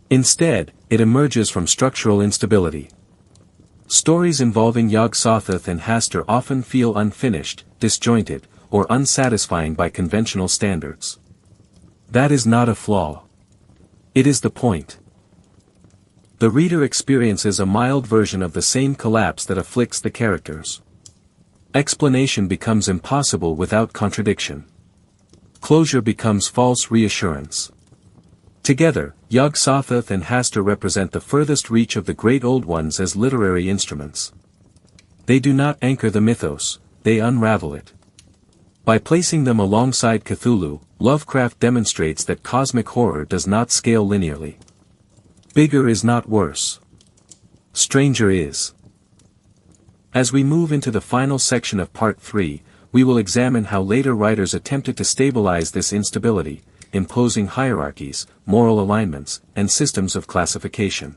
Instead, it emerges from structural instability. Stories involving Yog-Sothoth and Hastur often feel unfinished, disjointed, or unsatisfying by conventional standards. That is not a flaw. It is the point. The reader experiences a mild version of the same collapse that afflicts the characters. Explanation becomes impossible without contradiction. Closure becomes false reassurance. Together, Yog-Sothoth and Hastur represent the furthest reach of the Great Old Ones as literary instruments. They do not anchor the mythos, they unravel it. By placing them alongside Cthulhu, Lovecraft demonstrates that cosmic horror does not scale linearly. Bigger is not worse. Stranger is. As we move into the final section of Part 3, we will examine how later writers attempted to stabilize this instability, imposing hierarchies, moral alignments, and systems of classification.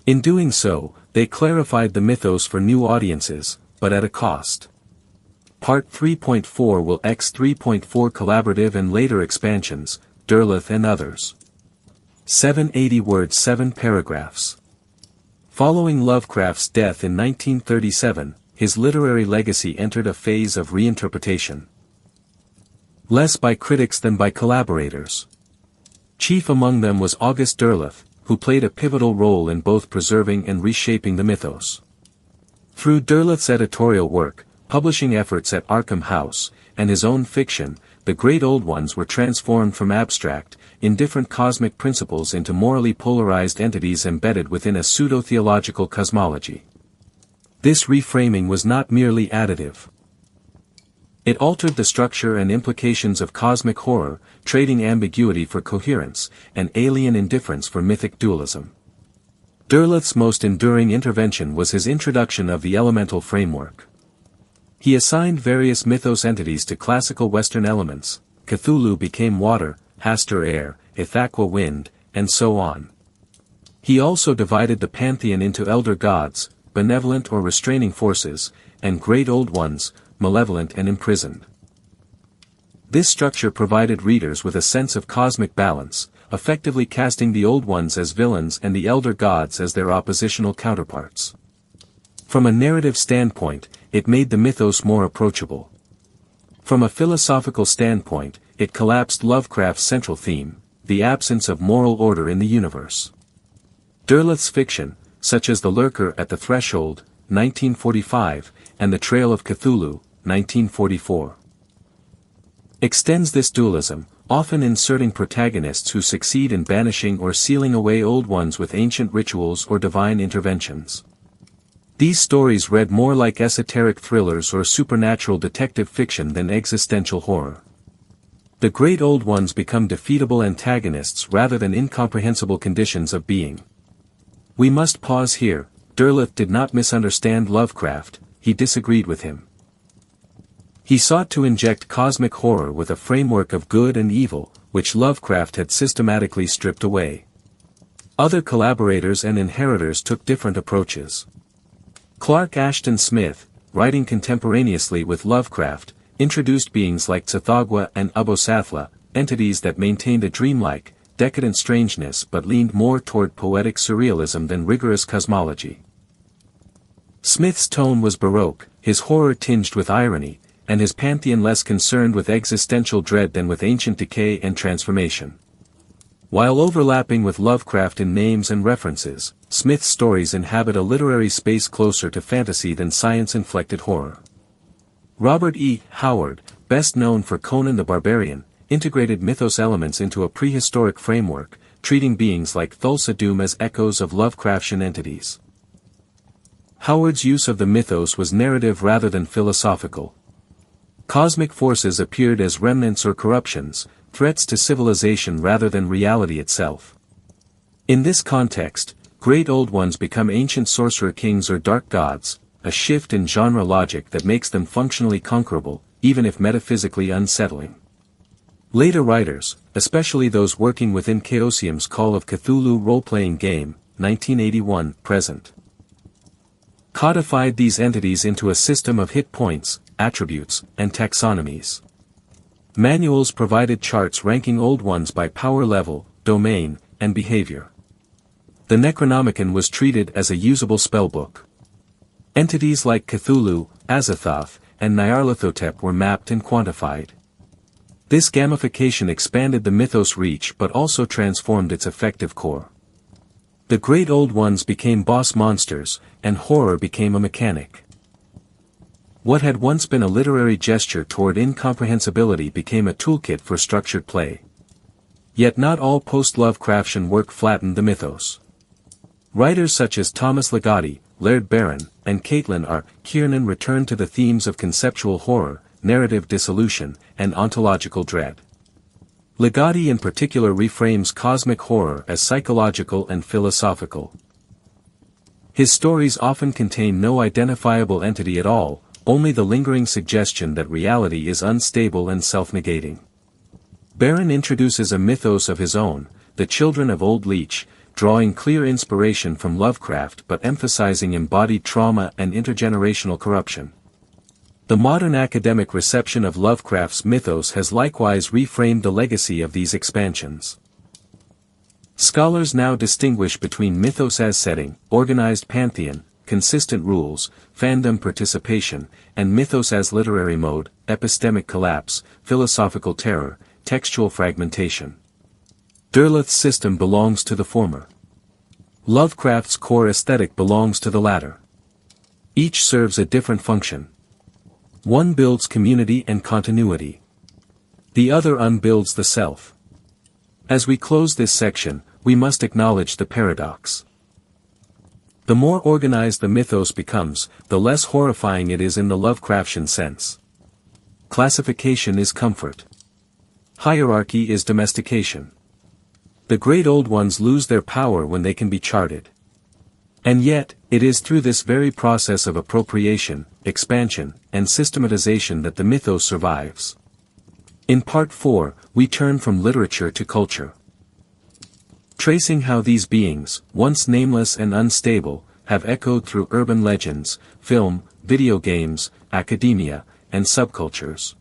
In doing so, they clarified the mythos for new audiences, but at a cost. Part 3.4 will X 3.4 collaborative and later expansions, Derleth and others. 780 words 7 paragraphs. Following Lovecraft's death in 1937, his literary legacy entered a phase of reinterpretation. Less by critics than by collaborators. Chief among them was August Derleth, who played a pivotal role in both preserving and reshaping the mythos. Through Derleth's editorial work, publishing efforts at Arkham House, and his own fiction, the Great Old Ones were transformed from abstract, indifferent cosmic principles into morally polarized entities embedded within a pseudo-theological cosmology. This reframing was not merely additive. It altered the structure and implications of cosmic horror, trading ambiguity for coherence, and alien indifference for mythic dualism. Derleth's most enduring intervention was his introduction of the elemental framework. He assigned various mythos entities to classical Western elements. Cthulhu became water, Hastur air, Ithaqua wind, and so on. He also divided the pantheon into elder gods, benevolent or restraining forces, and great old ones, malevolent and imprisoned. This structure provided readers with a sense of cosmic balance, effectively casting the old ones as villains and the elder gods as their oppositional counterparts. From a narrative standpoint, it made the mythos more approachable. From a philosophical standpoint, it collapsed Lovecraft's central theme, the absence of moral order in the universe. Derleth's fiction, such as The Lurker at the Threshold, 1945, and The Trail of Cthulhu, 1944, extends this dualism, often inserting protagonists who succeed in banishing or sealing away old ones with ancient rituals or divine interventions. These stories read more like esoteric thrillers or supernatural detective fiction than existential horror. The Great Old Ones become defeatable antagonists rather than incomprehensible conditions of being. We must pause here. Derleth did not misunderstand Lovecraft, he disagreed with him. He sought to inject cosmic horror with a framework of good and evil, which Lovecraft had systematically stripped away. Other collaborators and inheritors took different approaches. Clark Ashton Smith, writing contemporaneously with Lovecraft, introduced beings like Tsathoggua and Ubosathla, entities that maintained a dreamlike, decadent strangeness but leaned more toward poetic surrealism than rigorous cosmology. Smith's tone was baroque, his horror tinged with irony, and his pantheon less concerned with existential dread than with ancient decay and transformation. While overlapping with Lovecraft in names and references, Smith's stories inhabit a literary space closer to fantasy than science-inflected horror. Robert E. Howard, best known for Conan the Barbarian, integrated mythos elements into a prehistoric framework, treating beings like Thulsa-Doom as echoes of Lovecraftian entities. Howard's use of the mythos was narrative rather than philosophical. Cosmic forces appeared as remnants or corruptions, threats to civilization rather than reality itself. In this context, great old ones become ancient sorcerer kings or dark gods, a shift in genre logic that makes them functionally conquerable, even if metaphysically unsettling. Later writers, especially those working within Chaosium's Call of Cthulhu role-playing game, 1981, present, codified these entities into a system of hit points, attributes, and taxonomies. Manuals provided charts ranking old ones by power level, domain, and behavior. The Necronomicon was treated as a usable spellbook. Entities like Cthulhu, Azathoth, and Nyarlathotep were mapped and quantified. This gamification expanded the mythos' reach but also transformed its effective core. The great old ones became boss monsters, and horror became a mechanic. What had once been a literary gesture toward incomprehensibility became a toolkit for structured play. Yet not all post-Lovecraftian work flattened the mythos. Writers such as Thomas Ligotti, Laird Barron, and Caitlin R. Kiernan returned to the themes of conceptual horror, narrative dissolution, and ontological dread. Ligotti in particular reframes cosmic horror as psychological and philosophical. His stories often contain no identifiable entity at all, only the lingering suggestion that reality is unstable and self-negating. Barron introduces a mythos of his own, the Children of Old Leech, drawing clear inspiration from Lovecraft but emphasizing embodied trauma and intergenerational corruption. The modern academic reception of Lovecraft's mythos has likewise reframed the legacy of these expansions. Scholars now distinguish between mythos as setting, organized pantheon, consistent rules, fandom participation, and mythos as literary mode, epistemic collapse, philosophical terror, textual fragmentation. Derleth's system belongs to the former. Lovecraft's core aesthetic belongs to the latter. Each serves a different function. One builds community and continuity. The other unbuilds the self. As we close this section, we must acknowledge the paradox. The more organized the mythos becomes, the less horrifying it is in the Lovecraftian sense. Classification is comfort. Hierarchy is domestication. The great old ones lose their power when they can be charted. And yet, it is through this very process of appropriation, expansion, and systematization that the mythos survives. In Part 4, we turn from literature to culture. Tracing how these beings, once nameless and unstable, have echoed through urban legends, film, video games, academia, and subcultures.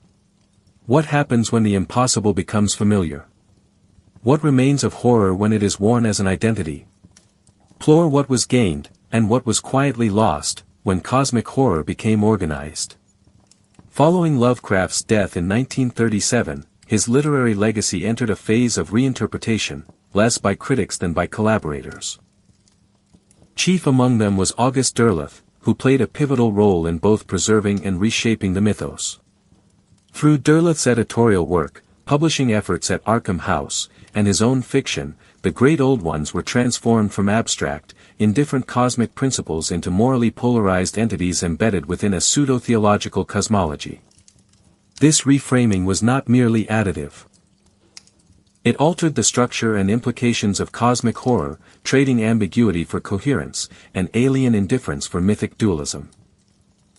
What happens when the impossible becomes familiar? What remains of horror when it is worn as an identity? Explore what was gained, and what was quietly lost, when cosmic horror became organized. Following Lovecraft's death in 1937, his literary legacy entered a phase of reinterpretation, less by critics than by collaborators. Chief among them was August Derleth, who played a pivotal role in both preserving and reshaping the mythos. Through Derleth's editorial work, publishing efforts at Arkham House, and his own fiction, the great old ones were transformed from abstract, indifferent cosmic principles into morally polarized entities embedded within a pseudo-theological cosmology. This reframing was not merely additive. It altered the structure and implications of cosmic horror, trading ambiguity for coherence, and alien indifference for mythic dualism.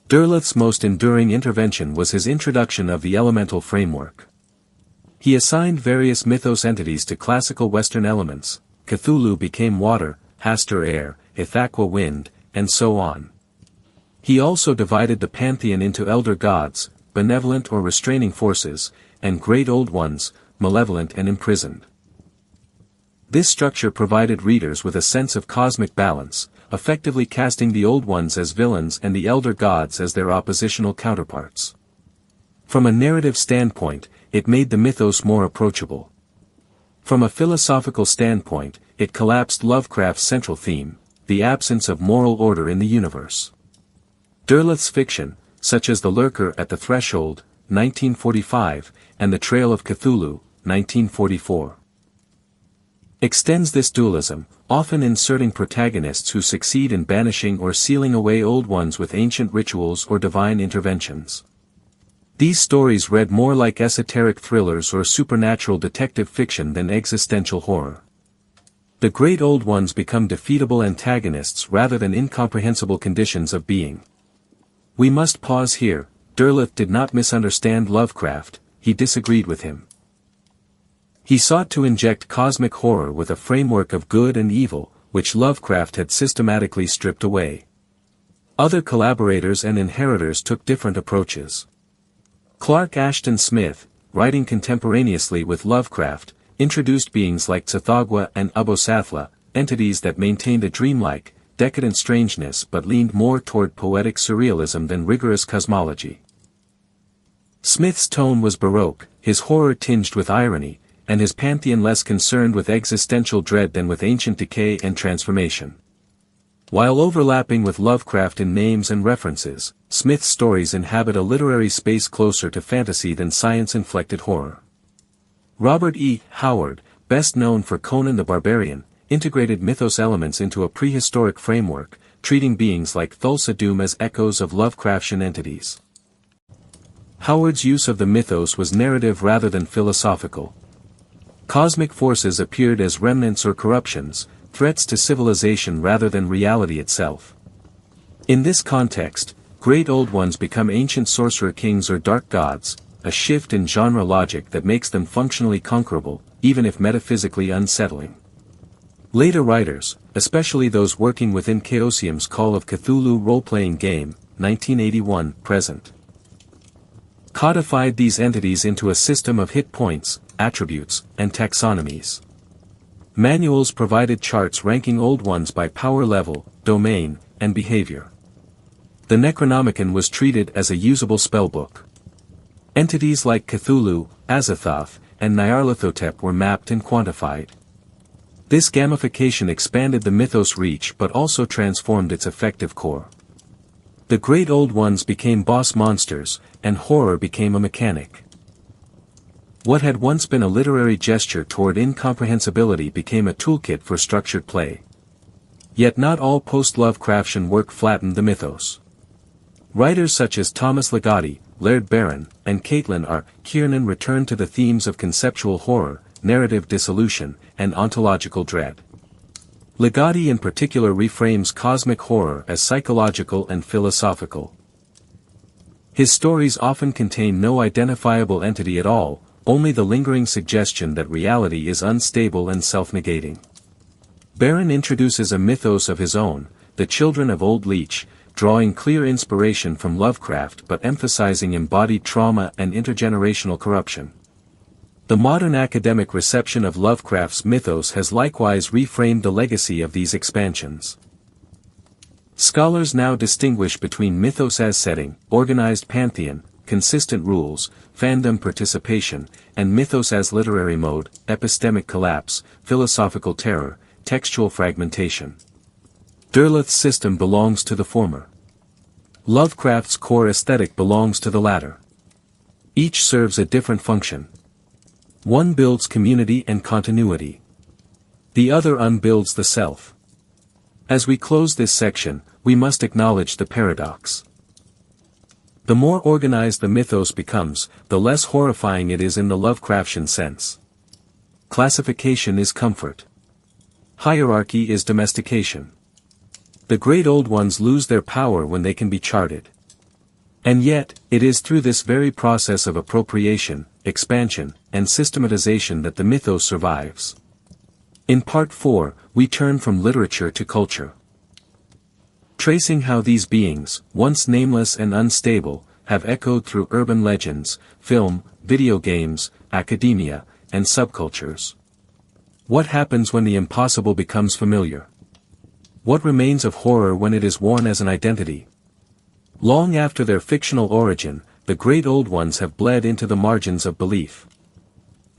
Derleth's most enduring intervention was his introduction of the elemental framework. He assigned various mythos entities to classical Western elements. Cthulhu became water, Hastur air, Ithaqua wind, and so on. He also divided the pantheon into elder gods, benevolent or restraining forces, and great old ones, malevolent and imprisoned. This structure provided readers with a sense of cosmic balance, effectively casting the old ones as villains and the elder gods as their oppositional counterparts. From a narrative standpoint, it made the mythos more approachable. From a philosophical standpoint, it collapsed Lovecraft's central theme, the absence of moral order in the universe. Derleth's fiction, such as The Lurker at the Threshold, 1945, and The Trail of Cthulhu, 1944, extends this dualism, often inserting protagonists who succeed in banishing or sealing away old ones with ancient rituals or divine interventions. These stories read more like esoteric thrillers or supernatural detective fiction than existential horror. The great old ones become defeatable antagonists rather than incomprehensible conditions of being. We must pause here. Derleth did not misunderstand Lovecraft, he disagreed with him. He sought to inject cosmic horror with a framework of good and evil, which Lovecraft had systematically stripped away. Other collaborators and inheritors took different approaches. Clark Ashton Smith, writing contemporaneously with Lovecraft, introduced beings like Tsathoggua and Ubosathla, entities that maintained a dreamlike, decadent strangeness but leaned more toward poetic surrealism than rigorous cosmology. Smith's tone was Baroque, his horror tinged with irony, and his pantheon less concerned with existential dread than with ancient decay and transformation. While overlapping with Lovecraft in names and references, Smith's stories inhabit a literary space closer to fantasy than science-inflected horror. Robert E. Howard, best known for Conan the Barbarian, integrated mythos elements into a prehistoric framework, treating beings like Thulsa Doom as echoes of Lovecraftian entities. Howard's use of the mythos was narrative rather than philosophical. Cosmic forces appeared as remnants or corruptions, threats to civilization rather than reality itself. In this context, great old ones become ancient sorcerer kings or dark gods, a shift in genre logic that makes them functionally conquerable, even if metaphysically unsettling. Later writers, especially those working within Chaosium's Call of Cthulhu role-playing game, 1981, present, codified these entities into a system of hit points, attributes, and taxonomies. Manuals provided charts ranking old ones by power level, domain, and behavior. The Necronomicon was treated as a usable spellbook. Entities like Cthulhu, Azathoth, and Nyarlathotep were mapped and quantified. This gamification expanded the mythos' reach but also transformed its effective core. The great old ones became boss monsters, and horror became a mechanic. What had once been a literary gesture toward incomprehensibility became a toolkit for structured play. Yet not all post-Lovecraftian work flattened the mythos. Writers such as Thomas Ligotti, Laird Barron, and Caitlin R. Kiernan returned to the themes of conceptual horror, narrative dissolution, and ontological dread. Ligotti in particular reframes cosmic horror as psychological and philosophical. His stories often contain no identifiable entity at all, only the lingering suggestion that reality is unstable and self-negating. Barron introduces a mythos of his own, the Children of Old Leech, drawing clear inspiration from Lovecraft but emphasizing embodied trauma and intergenerational corruption. The modern academic reception of Lovecraft's mythos has likewise reframed the legacy of these expansions. Scholars now distinguish between mythos as setting, organized pantheon, consistent rules, fandom participation, and mythos as literary mode, epistemic collapse, philosophical terror, textual fragmentation. Derleth's system belongs to the former. Lovecraft's core aesthetic belongs to the latter. Each serves a different function. One builds community and continuity. The other unbuilds the self. As we close this section, we must acknowledge the paradox. The more organized the mythos becomes, the less horrifying it is in the Lovecraftian sense. Classification is comfort. Hierarchy is domestication. The great old ones lose their power when they can be charted. And yet, it is through this very process of appropriation, expansion, and systematization that the mythos survives. In Part 4, we turn from literature to culture. Tracing how these beings, once nameless and unstable, have echoed through urban legends, film, video games, academia, and subcultures. What happens when the impossible becomes familiar? What remains of horror when it is worn as an identity? Long after their fictional origin, the great old ones have bled into the margins of belief.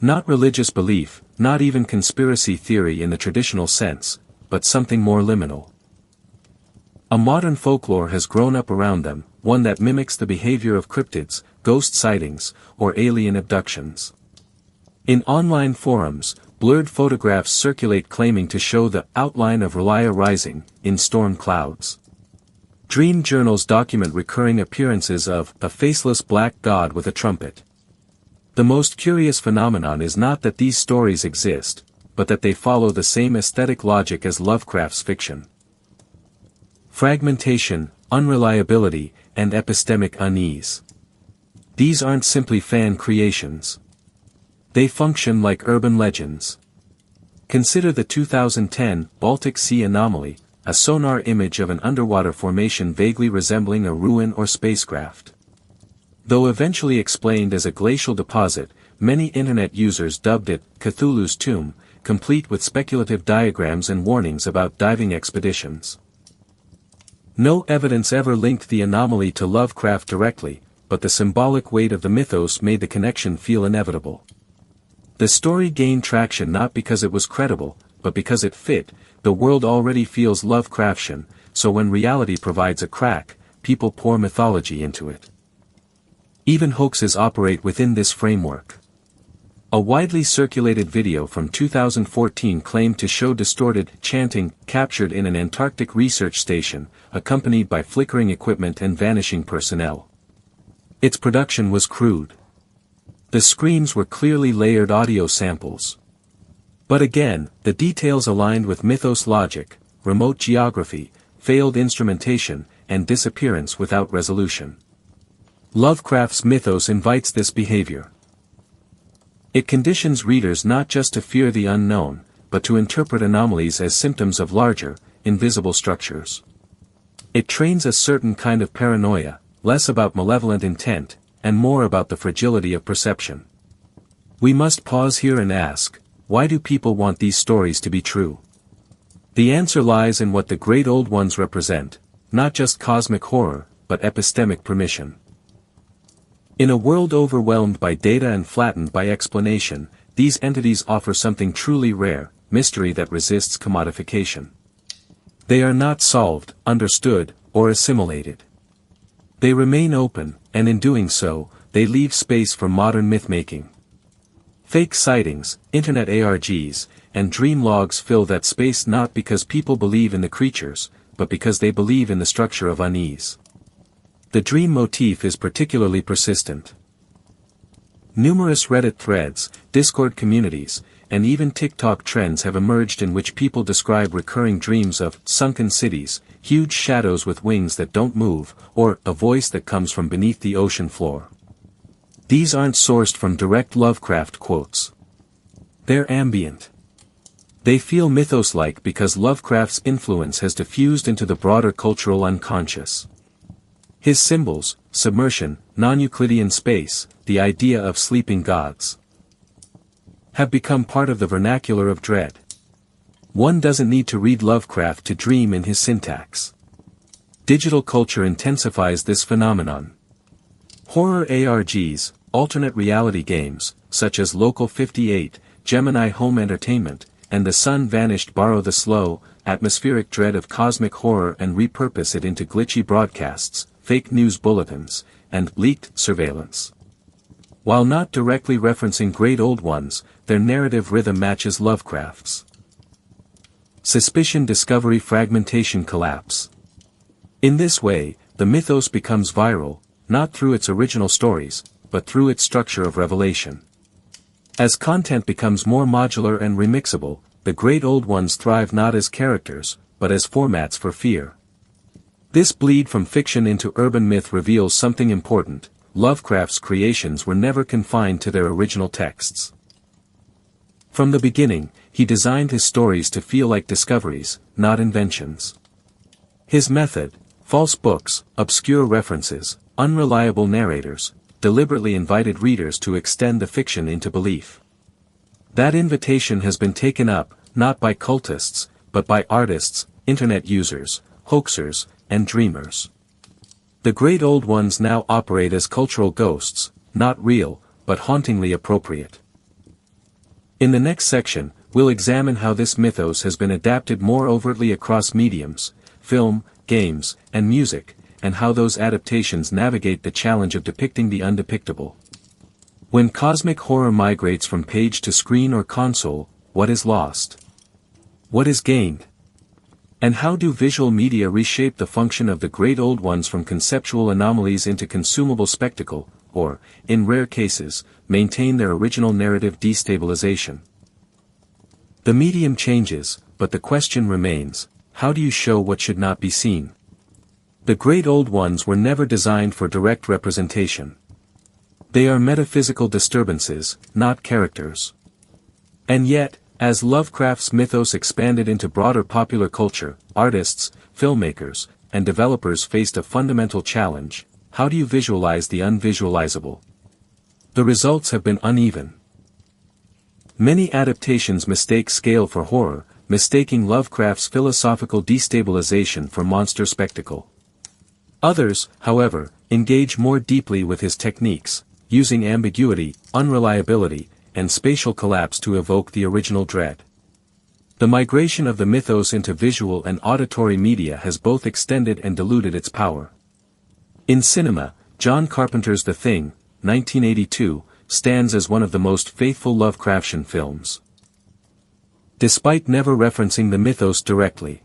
Not religious belief, not even conspiracy theory in the traditional sense, but something more liminal. A modern folklore has grown up around them, one that mimics the behavior of cryptids, ghost sightings, or alien abductions. In online forums, blurred photographs circulate claiming to show the outline of Relia rising in storm clouds. Dream journals document recurring appearances of a faceless black god with a trumpet. The most curious phenomenon is not that these stories exist, but that they follow the same aesthetic logic as Lovecraft's fiction. Fragmentation, unreliability, and epistemic unease. These aren't simply fan creations. They function like urban legends. Consider the 2010 Baltic Sea anomaly, a sonar image of an underwater formation vaguely resembling a ruin or spacecraft. Though eventually explained as a glacial deposit, many internet users dubbed it Cthulhu's tomb, complete with speculative diagrams and warnings about diving expeditions. No evidence ever linked the anomaly to Lovecraft directly, but the symbolic weight of the mythos made the connection feel inevitable. The story gained traction not because it was credible, but because it fit. The world already feels Lovecraftian, so when reality provides a crack, people pour mythology into it. Even hoaxes operate within this framework. A widely circulated video from 2014 claimed to show distorted chanting captured in an Antarctic research station, accompanied by flickering equipment and vanishing personnel. Its production was crude. The screams were clearly layered audio samples. But again, the details aligned with mythos logic, remote geography, failed instrumentation, and disappearance without resolution. Lovecraft's mythos invites this behavior. It conditions readers not just to fear the unknown, but to interpret anomalies as symptoms of larger, invisible structures. It trains a certain kind of paranoia, less about malevolent intent, and more about the fragility of perception. We must pause here and ask, why do people want these stories to be true? The answer lies in what the great old ones represent, not just cosmic horror, but epistemic permission. In a world overwhelmed by data and flattened by explanation, these entities offer something truly rare, mystery that resists commodification. They are not solved, understood, or assimilated. They remain open, and in doing so, they leave space for modern myth-making. Fake sightings, internet ARGs, and dream logs fill that space not because people believe in the creatures, but because they believe in the structure of unease. The dream motif is particularly persistent. Numerous Reddit threads, Discord communities, and even TikTok trends have emerged in which people describe recurring dreams of sunken cities, huge shadows with wings that don't move, or a voice that comes from beneath the ocean floor. These aren't sourced from direct Lovecraft quotes. They're ambient. They feel mythos-like because Lovecraft's influence has diffused into the broader cultural unconscious. His symbols, submersion, non-Euclidean space, the idea of sleeping gods, have become part of the vernacular of dread. One doesn't need to read Lovecraft to dream in his syntax. Digital culture intensifies this phenomenon. Horror ARGs, alternate reality games, such as Local 58, Gemini Home Entertainment, and The Sun Vanished borrow the slow, atmospheric dread of cosmic horror and repurpose it into glitchy broadcasts, fake news bulletins, and leaked surveillance. While not directly referencing great old ones, their narrative rhythm matches Lovecraft's. Suspicion, discovery, fragmentation, collapse. In this way, the mythos becomes viral, not through its original stories, but through its structure of revelation. As content becomes more modular and remixable, the great old ones thrive not as characters, but as formats for fear. This bleed from fiction into urban myth reveals something important: Lovecraft's creations were never confined to their original texts. From the beginning, he designed his stories to feel like discoveries, not inventions. His method, false books, obscure references, unreliable narrators, deliberately invited readers to extend the fiction into belief. That invitation has been taken up, not by cultists, but by artists, internet users, hoaxers, and dreamers. The great old ones now operate as cultural ghosts, not real, but hauntingly appropriate. In the next section, we'll examine how this mythos has been adapted more overtly across mediums, film, games, and music, and how those adaptations navigate the challenge of depicting the undepictable. When cosmic horror migrates from page to screen or console, what is lost? What is gained? And how do visual media reshape the function of the great old ones from conceptual anomalies into consumable spectacle, or, in rare cases, maintain their original narrative destabilization? The medium changes, but the question remains, how do you show what should not be seen? The great old ones were never designed for direct representation. They are metaphysical disturbances, not characters. And yet, as Lovecraft's mythos expanded into broader popular culture, artists, filmmakers, and developers faced a fundamental challenge: how do you visualize the unvisualizable? The results have been uneven. Many adaptations mistake scale for horror, mistaking Lovecraft's philosophical destabilization for monster spectacle. Others, however, engage more deeply with his techniques, using ambiguity, unreliability, and spatial collapse to evoke the original dread. The migration of the mythos into visual and auditory media has both extended and diluted its power. In cinema, John Carpenter's The Thing, 1982, stands as one of the most faithful Lovecraftian films. Despite never referencing the mythos directly,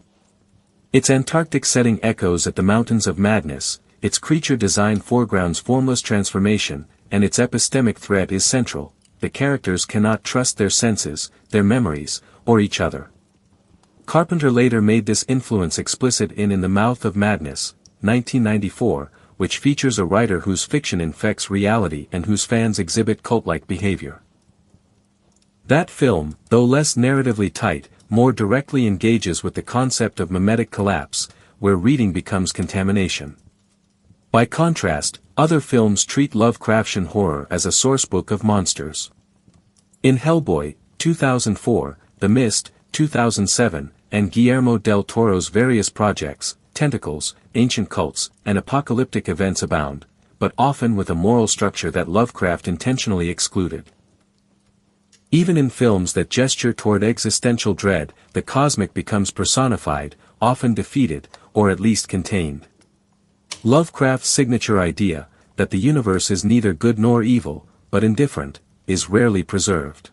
its Antarctic setting echoes at the Mountains of Madness, its creature design foregrounds formless transformation, and its epistemic thread is central: the characters cannot trust their senses, their memories, or each other. Carpenter later made this influence explicit in the Mouth of Madness, 1994, which features a writer whose fiction infects reality and whose fans exhibit cult-like behavior. That film, though less narratively tight, more directly engages with the concept of mimetic collapse, where reading becomes contamination. By contrast, other films treat Lovecraftian horror as a sourcebook of monsters. In Hellboy, 2004, The Mist, 2007, and Guillermo del Toro's various projects, tentacles, ancient cults, and apocalyptic events abound, but often with a moral structure that Lovecraft intentionally excluded. Even in films that gesture toward existential dread, the cosmic becomes personified, often defeated, or at least contained. Lovecraft's signature idea, that the universe is neither good nor evil, but indifferent, is rarely preserved.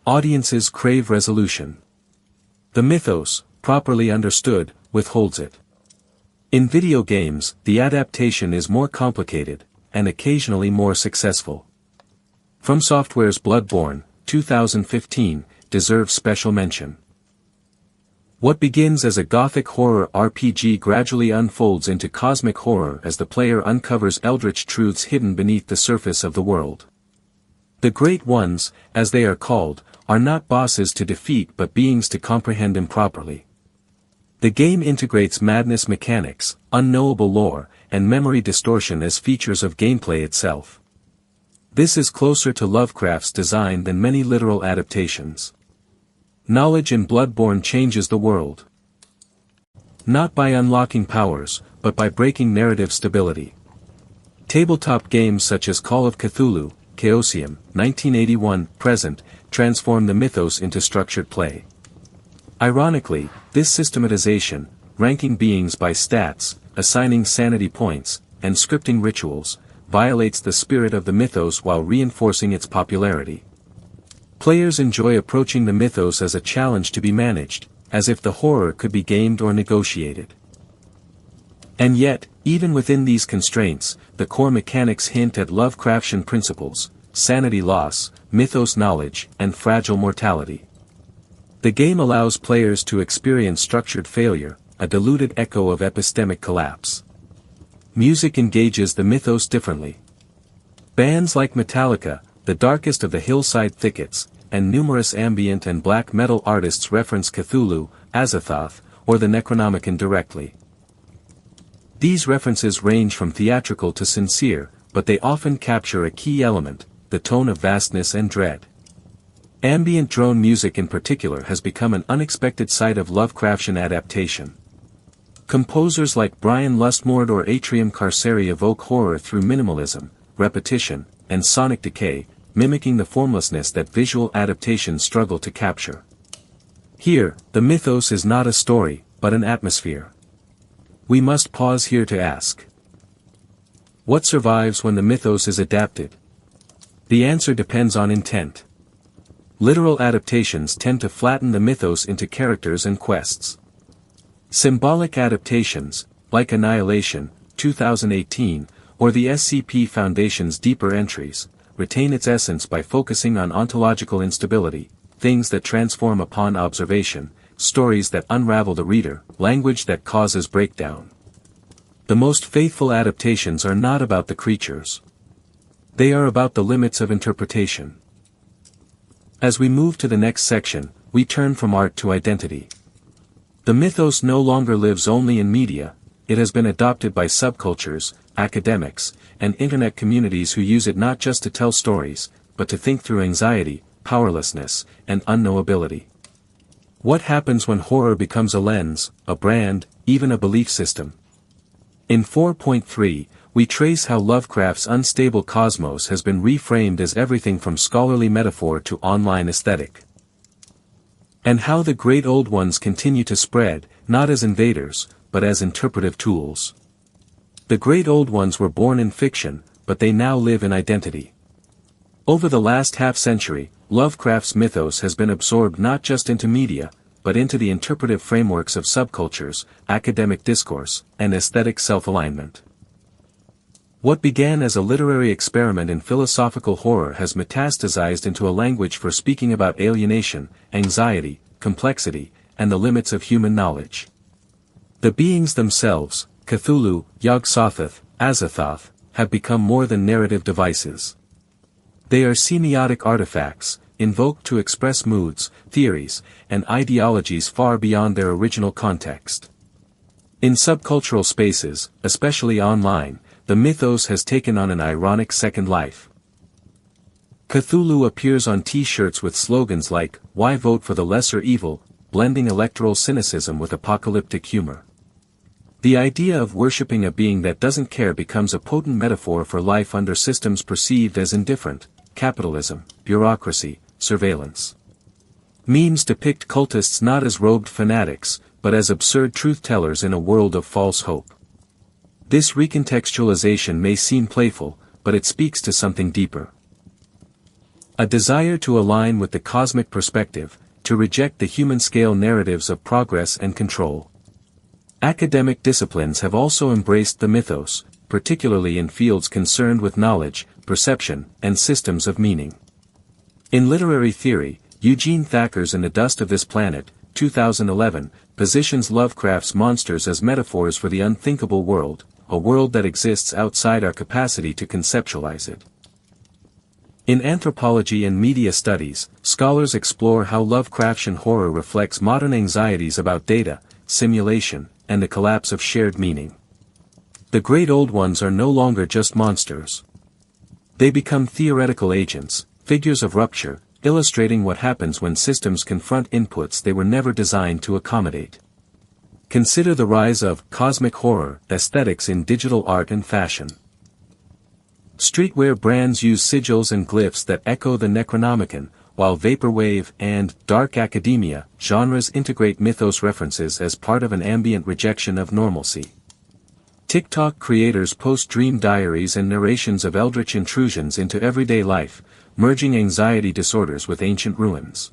Audiences crave resolution. The mythos, properly understood, withholds it. In video games, the adaptation is more complicated, and occasionally more successful. From Software's Bloodborne, 2015, deserves special mention. What begins as a gothic horror RPG gradually unfolds into cosmic horror as the player uncovers eldritch truths hidden beneath the surface of the world. The Great Ones, as they are called, are not bosses to defeat but beings to comprehend improperly. The game integrates madness mechanics, unknowable lore, and memory distortion as features of gameplay itself. This is closer to Lovecraft's design than many literal adaptations. Knowledge in Bloodborne changes the world. Not by unlocking powers, but by breaking narrative stability. Tabletop games such as Call of Cthulhu, Chaosium, 1981, present, transform the mythos into structured play. Ironically, this systematization, ranking beings by stats, assigning sanity points, and scripting rituals, violates the spirit of the mythos while reinforcing its popularity. Players enjoy approaching the mythos as a challenge to be managed, as if the horror could be gamed or negotiated. And yet, even within these constraints, the core mechanics hint at Lovecraftian principles: sanity loss, mythos knowledge, and fragile mortality. The game allows players to experience structured failure, a diluted echo of epistemic collapse. Music engages the mythos differently. Bands like Metallica, The Darkest of the Hillside Thickets, and numerous ambient and black metal artists reference Cthulhu, Azathoth, or the Necronomicon directly. These references range from theatrical to sincere, but they often capture a key element: the tone of vastness and dread. Ambient drone music in particular has become an unexpected site of Lovecraftian adaptation. Composers like Brian Lustmord or Atrium Carceri evoke horror through minimalism, repetition, and sonic decay, mimicking the formlessness that visual adaptations struggle to capture. Here, the mythos is not a story, but an atmosphere. We must pause here to ask: what survives when the mythos is adapted? The answer depends on intent. Literal adaptations tend to flatten the mythos into characters and quests. Symbolic adaptations, like Annihilation, 2018, or the SCP Foundation's deeper entries, retain its essence by focusing on ontological instability, things that transform upon observation, stories that unravel the reader, language that causes breakdown. The most faithful adaptations are not about the creatures. They are about the limits of interpretation. As we move to the next section, we turn from art to identity. The mythos no longer lives only in media, it has been adopted by subcultures, academics, and internet communities who use it not just to tell stories, but to think through anxiety, powerlessness, and unknowability. What happens when horror becomes a lens, a brand, even a belief system? In 4.3, we trace how Lovecraft's unstable cosmos has been reframed as everything from scholarly metaphor to online aesthetic. And how the great old ones continue to spread, not as invaders, but as interpretive tools. The great old ones were born in fiction, but they now live in identity. Over the last half-century, Lovecraft's mythos has been absorbed not just into media, but into the interpretive frameworks of subcultures, academic discourse, and aesthetic self-alignment. What began as a literary experiment in philosophical horror has metastasized into a language for speaking about alienation, anxiety, complexity, and the limits of human knowledge. The beings themselves, Cthulhu, Yog-Sothoth, Azathoth, have become more than narrative devices. They are semiotic artifacts, invoked to express moods, theories, and ideologies far beyond their original context. In subcultural spaces, especially online, the mythos has taken on an ironic second life. Cthulhu appears on t-shirts with slogans like, "Why vote for the lesser evil?" blending electoral cynicism with apocalyptic humor. The idea of worshipping a being that doesn't care becomes a potent metaphor for life under systems perceived as indifferent: capitalism, bureaucracy, surveillance. Memes depict cultists not as robed fanatics, but as absurd truth-tellers in a world of false hope. This recontextualization may seem playful, but it speaks to something deeper. A desire to align with the cosmic perspective, to reject the human-scale narratives of progress and control. Academic disciplines have also embraced the mythos, particularly in fields concerned with knowledge, perception, and systems of meaning. In literary theory, Eugene Thacker's In the Dust of This Planet, 2011, positions Lovecraft's monsters as metaphors for the unthinkable world, a world that exists outside our capacity to conceptualize it. In anthropology and media studies, scholars explore how Lovecraftian horror reflects modern anxieties about data, simulation, and the collapse of shared meaning. The great old ones are no longer just monsters. They become theoretical agents, figures of rupture, illustrating what happens when systems confront inputs they were never designed to accommodate. Consider the rise of cosmic horror aesthetics in digital art and fashion. Streetwear brands use sigils and glyphs that echo the Necronomicon, while vaporwave and dark academia genres integrate mythos references as part of an ambient rejection of normalcy. TikTok creators post dream diaries and narrations of eldritch intrusions into everyday life, merging anxiety disorders with ancient ruins.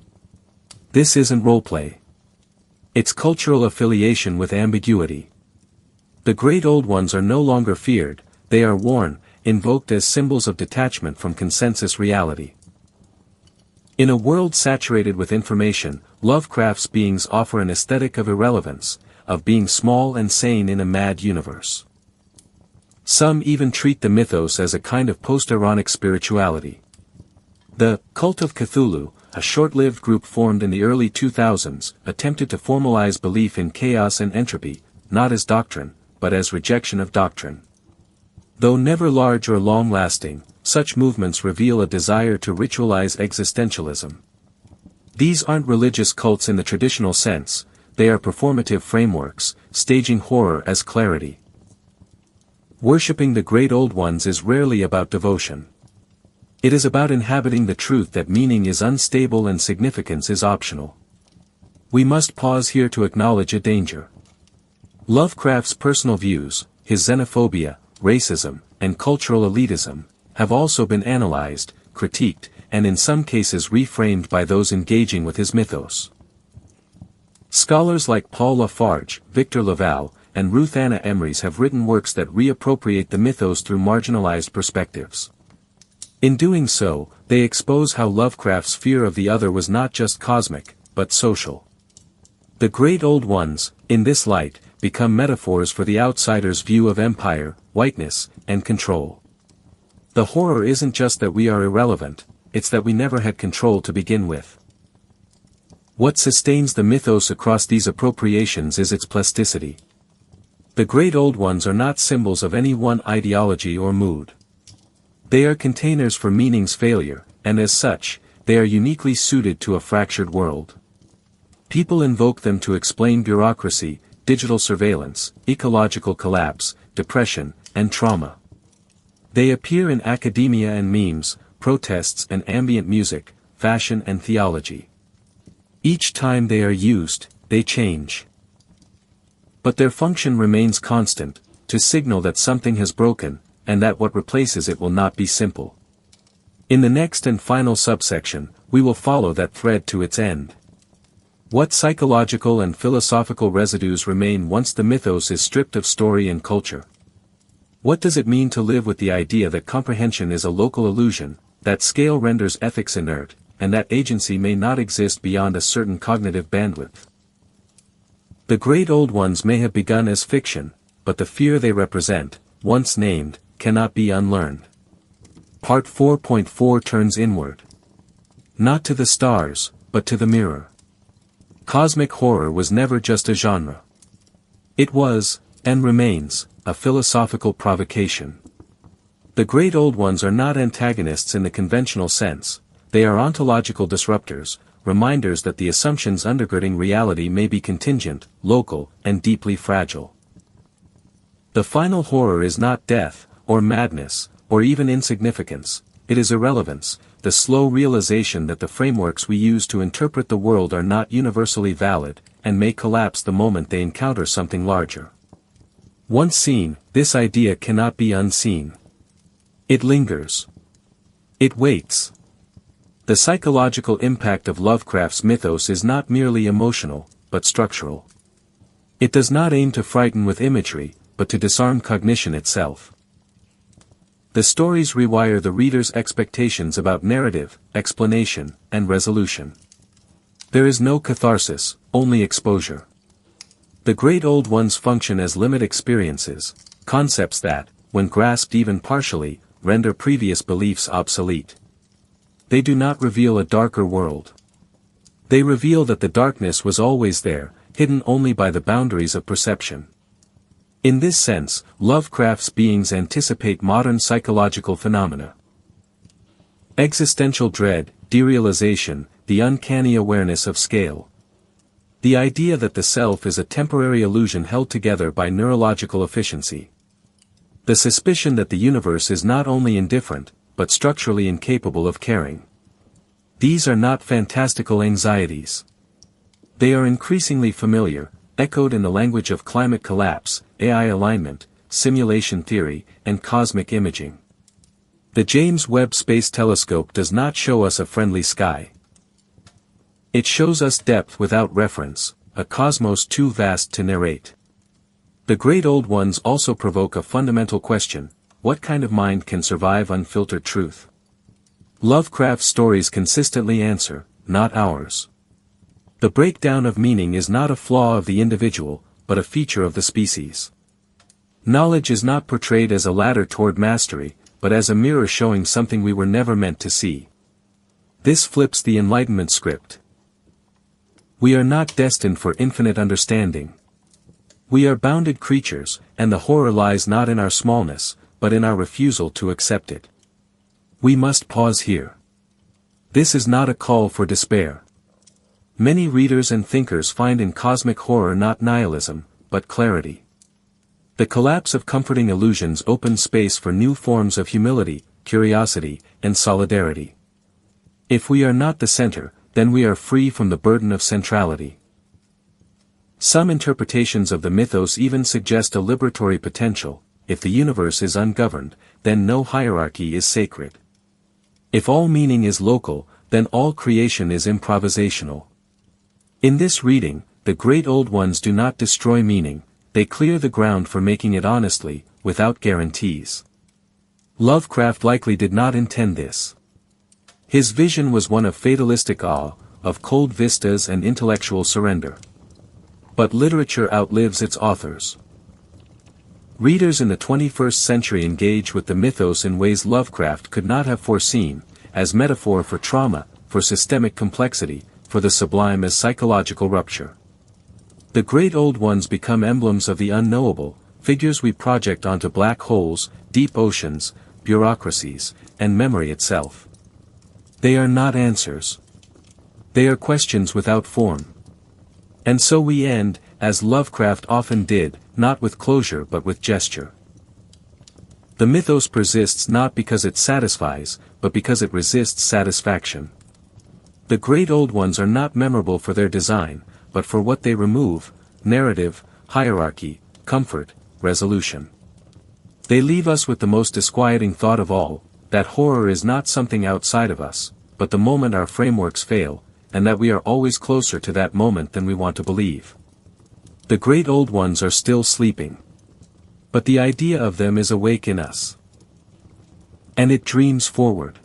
This isn't roleplay. It's cultural affiliation with ambiguity. The great old ones are no longer feared, they are worn, invoked as symbols of detachment from consensus reality. In a world saturated with information, Lovecraft's beings offer an aesthetic of irrelevance, of being small and sane in a mad universe. Some even treat the mythos as a kind of post-ironic spirituality. The Cult of Cthulhu, a short-lived group formed in the early 2000s, attempted to formalize belief in chaos and entropy, not as doctrine, but as rejection of doctrine. Though never large or long-lasting, such movements reveal a desire to ritualize existentialism. These aren't religious cults in the traditional sense, they are performative frameworks, staging horror as clarity. Worshipping the great old ones is rarely about devotion. It is about inhabiting the truth that meaning is unstable and significance is optional. We must pause here to acknowledge a danger. Lovecraft's personal views, his xenophobia, racism, and cultural elitism, have also been analyzed, critiqued, and in some cases reframed by those engaging with his mythos. Scholars like Paul Lafarge, Victor Laval, and Ruth Anna Emrys have written works that reappropriate the mythos through marginalized perspectives. In doing so, they expose how Lovecraft's fear of the other was not just cosmic, but social. The Great Old Ones, in this light, become metaphors for the outsider's view of empire, whiteness, and control. The horror isn't just that we are irrelevant, it's that we never had control to begin with. What sustains the mythos across these appropriations is its plasticity. The Great Old Ones are not symbols of any one ideology or mood. They are containers for meaning's failure, and as such, they are uniquely suited to a fractured world. People invoke them to explain bureaucracy, digital surveillance, ecological collapse, depression, and trauma. They appear in academia and memes, protests and ambient music, fashion and theology. Each time they are used, they change. But their function remains constant, to signal that something has broken, and that what replaces it will not be simple. In the next and final subsection, we will follow that thread to its end. What psychological and philosophical residues remain once the mythos is stripped of story and culture? What does it mean to live with the idea that comprehension is a local illusion, that scale renders ethics inert, and that agency may not exist beyond a certain cognitive bandwidth? The Great Old Ones may have begun as fiction, but the fear they represent, once named, cannot be unlearned. Part 4.4 turns inward. Not to the stars, but to the mirror. Cosmic horror was never just a genre. It was, and remains, a philosophical provocation. The Great Old Ones are not antagonists in the conventional sense, they are ontological disruptors, reminders that the assumptions undergirding reality may be contingent, local, and deeply fragile. The final horror is not death, or madness, or even insignificance, it is irrelevance, the slow realization that the frameworks we use to interpret the world are not universally valid, and may collapse the moment they encounter something larger. Once seen, this idea cannot be unseen. It lingers. It waits. The psychological impact of Lovecraft's mythos is not merely emotional, but structural. It does not aim to frighten with imagery, but to disarm cognition itself. The stories rewire the reader's expectations about narrative, explanation, and resolution. There is no catharsis, only exposure. The Great Old Ones function as limit experiences, concepts that, when grasped even partially, render previous beliefs obsolete. They do not reveal a darker world. They reveal that the darkness was always there, hidden only by the boundaries of perception. In this sense, Lovecraft's beings anticipate modern psychological phenomena. Existential dread, derealization, the uncanny awareness of scale. The idea that the self is a temporary illusion held together by neurological efficiency. The suspicion that the universe is not only indifferent, but structurally incapable of caring. These are not fantastical anxieties. They are increasingly familiar, echoed in the language of climate collapse, AI alignment, simulation theory, and cosmic imaging. The James Webb Space Telescope does not show us a friendly sky. It shows us depth without reference, a cosmos too vast to narrate. The Great Old Ones also provoke a fundamental question: what kind of mind can survive unfiltered truth? Lovecraft's stories consistently answer, not ours. The breakdown of meaning is not a flaw of the individual, but a feature of the species. Knowledge is not portrayed as a ladder toward mastery, but as a mirror showing something we were never meant to see. This flips the Enlightenment script. We are not destined for infinite understanding. We are bounded creatures, and the horror lies not in our smallness, but in our refusal to accept it. We must pause here. This is not a call for despair. Many readers and thinkers find in cosmic horror not nihilism, but clarity. The collapse of comforting illusions opens space for new forms of humility, curiosity, and solidarity. If we are not the center, then we are free from the burden of centrality. Some interpretations of the mythos even suggest a liberatory potential. If the universe is ungoverned, then no hierarchy is sacred. If all meaning is local, then all creation is improvisational. In this reading, the great old ones do not destroy meaning, they clear the ground for making it honestly, without guarantees. Lovecraft likely did not intend this. His vision was one of fatalistic awe, of cold vistas and intellectual surrender. But literature outlives its authors. Readers in the 21st century engage with the mythos in ways Lovecraft could not have foreseen, as metaphor for trauma, for systemic complexity, for the sublime as psychological rupture. The great old ones become emblems of the unknowable, figures we project onto black holes, deep oceans, bureaucracies, and memory itself. They are not answers. They are questions without form. And so we end, as Lovecraft often did, not with closure but with gesture. The mythos persists not because it satisfies, but because it resists satisfaction. The great old ones are not memorable for their design, but for what they remove: narrative, hierarchy, comfort, resolution. They leave us with the most disquieting thought of all, that horror is not something outside of us, but the moment our frameworks fail, and that we are always closer to that moment than we want to believe. The great old ones are still sleeping. But the idea of them is awake in us. And it dreams forward.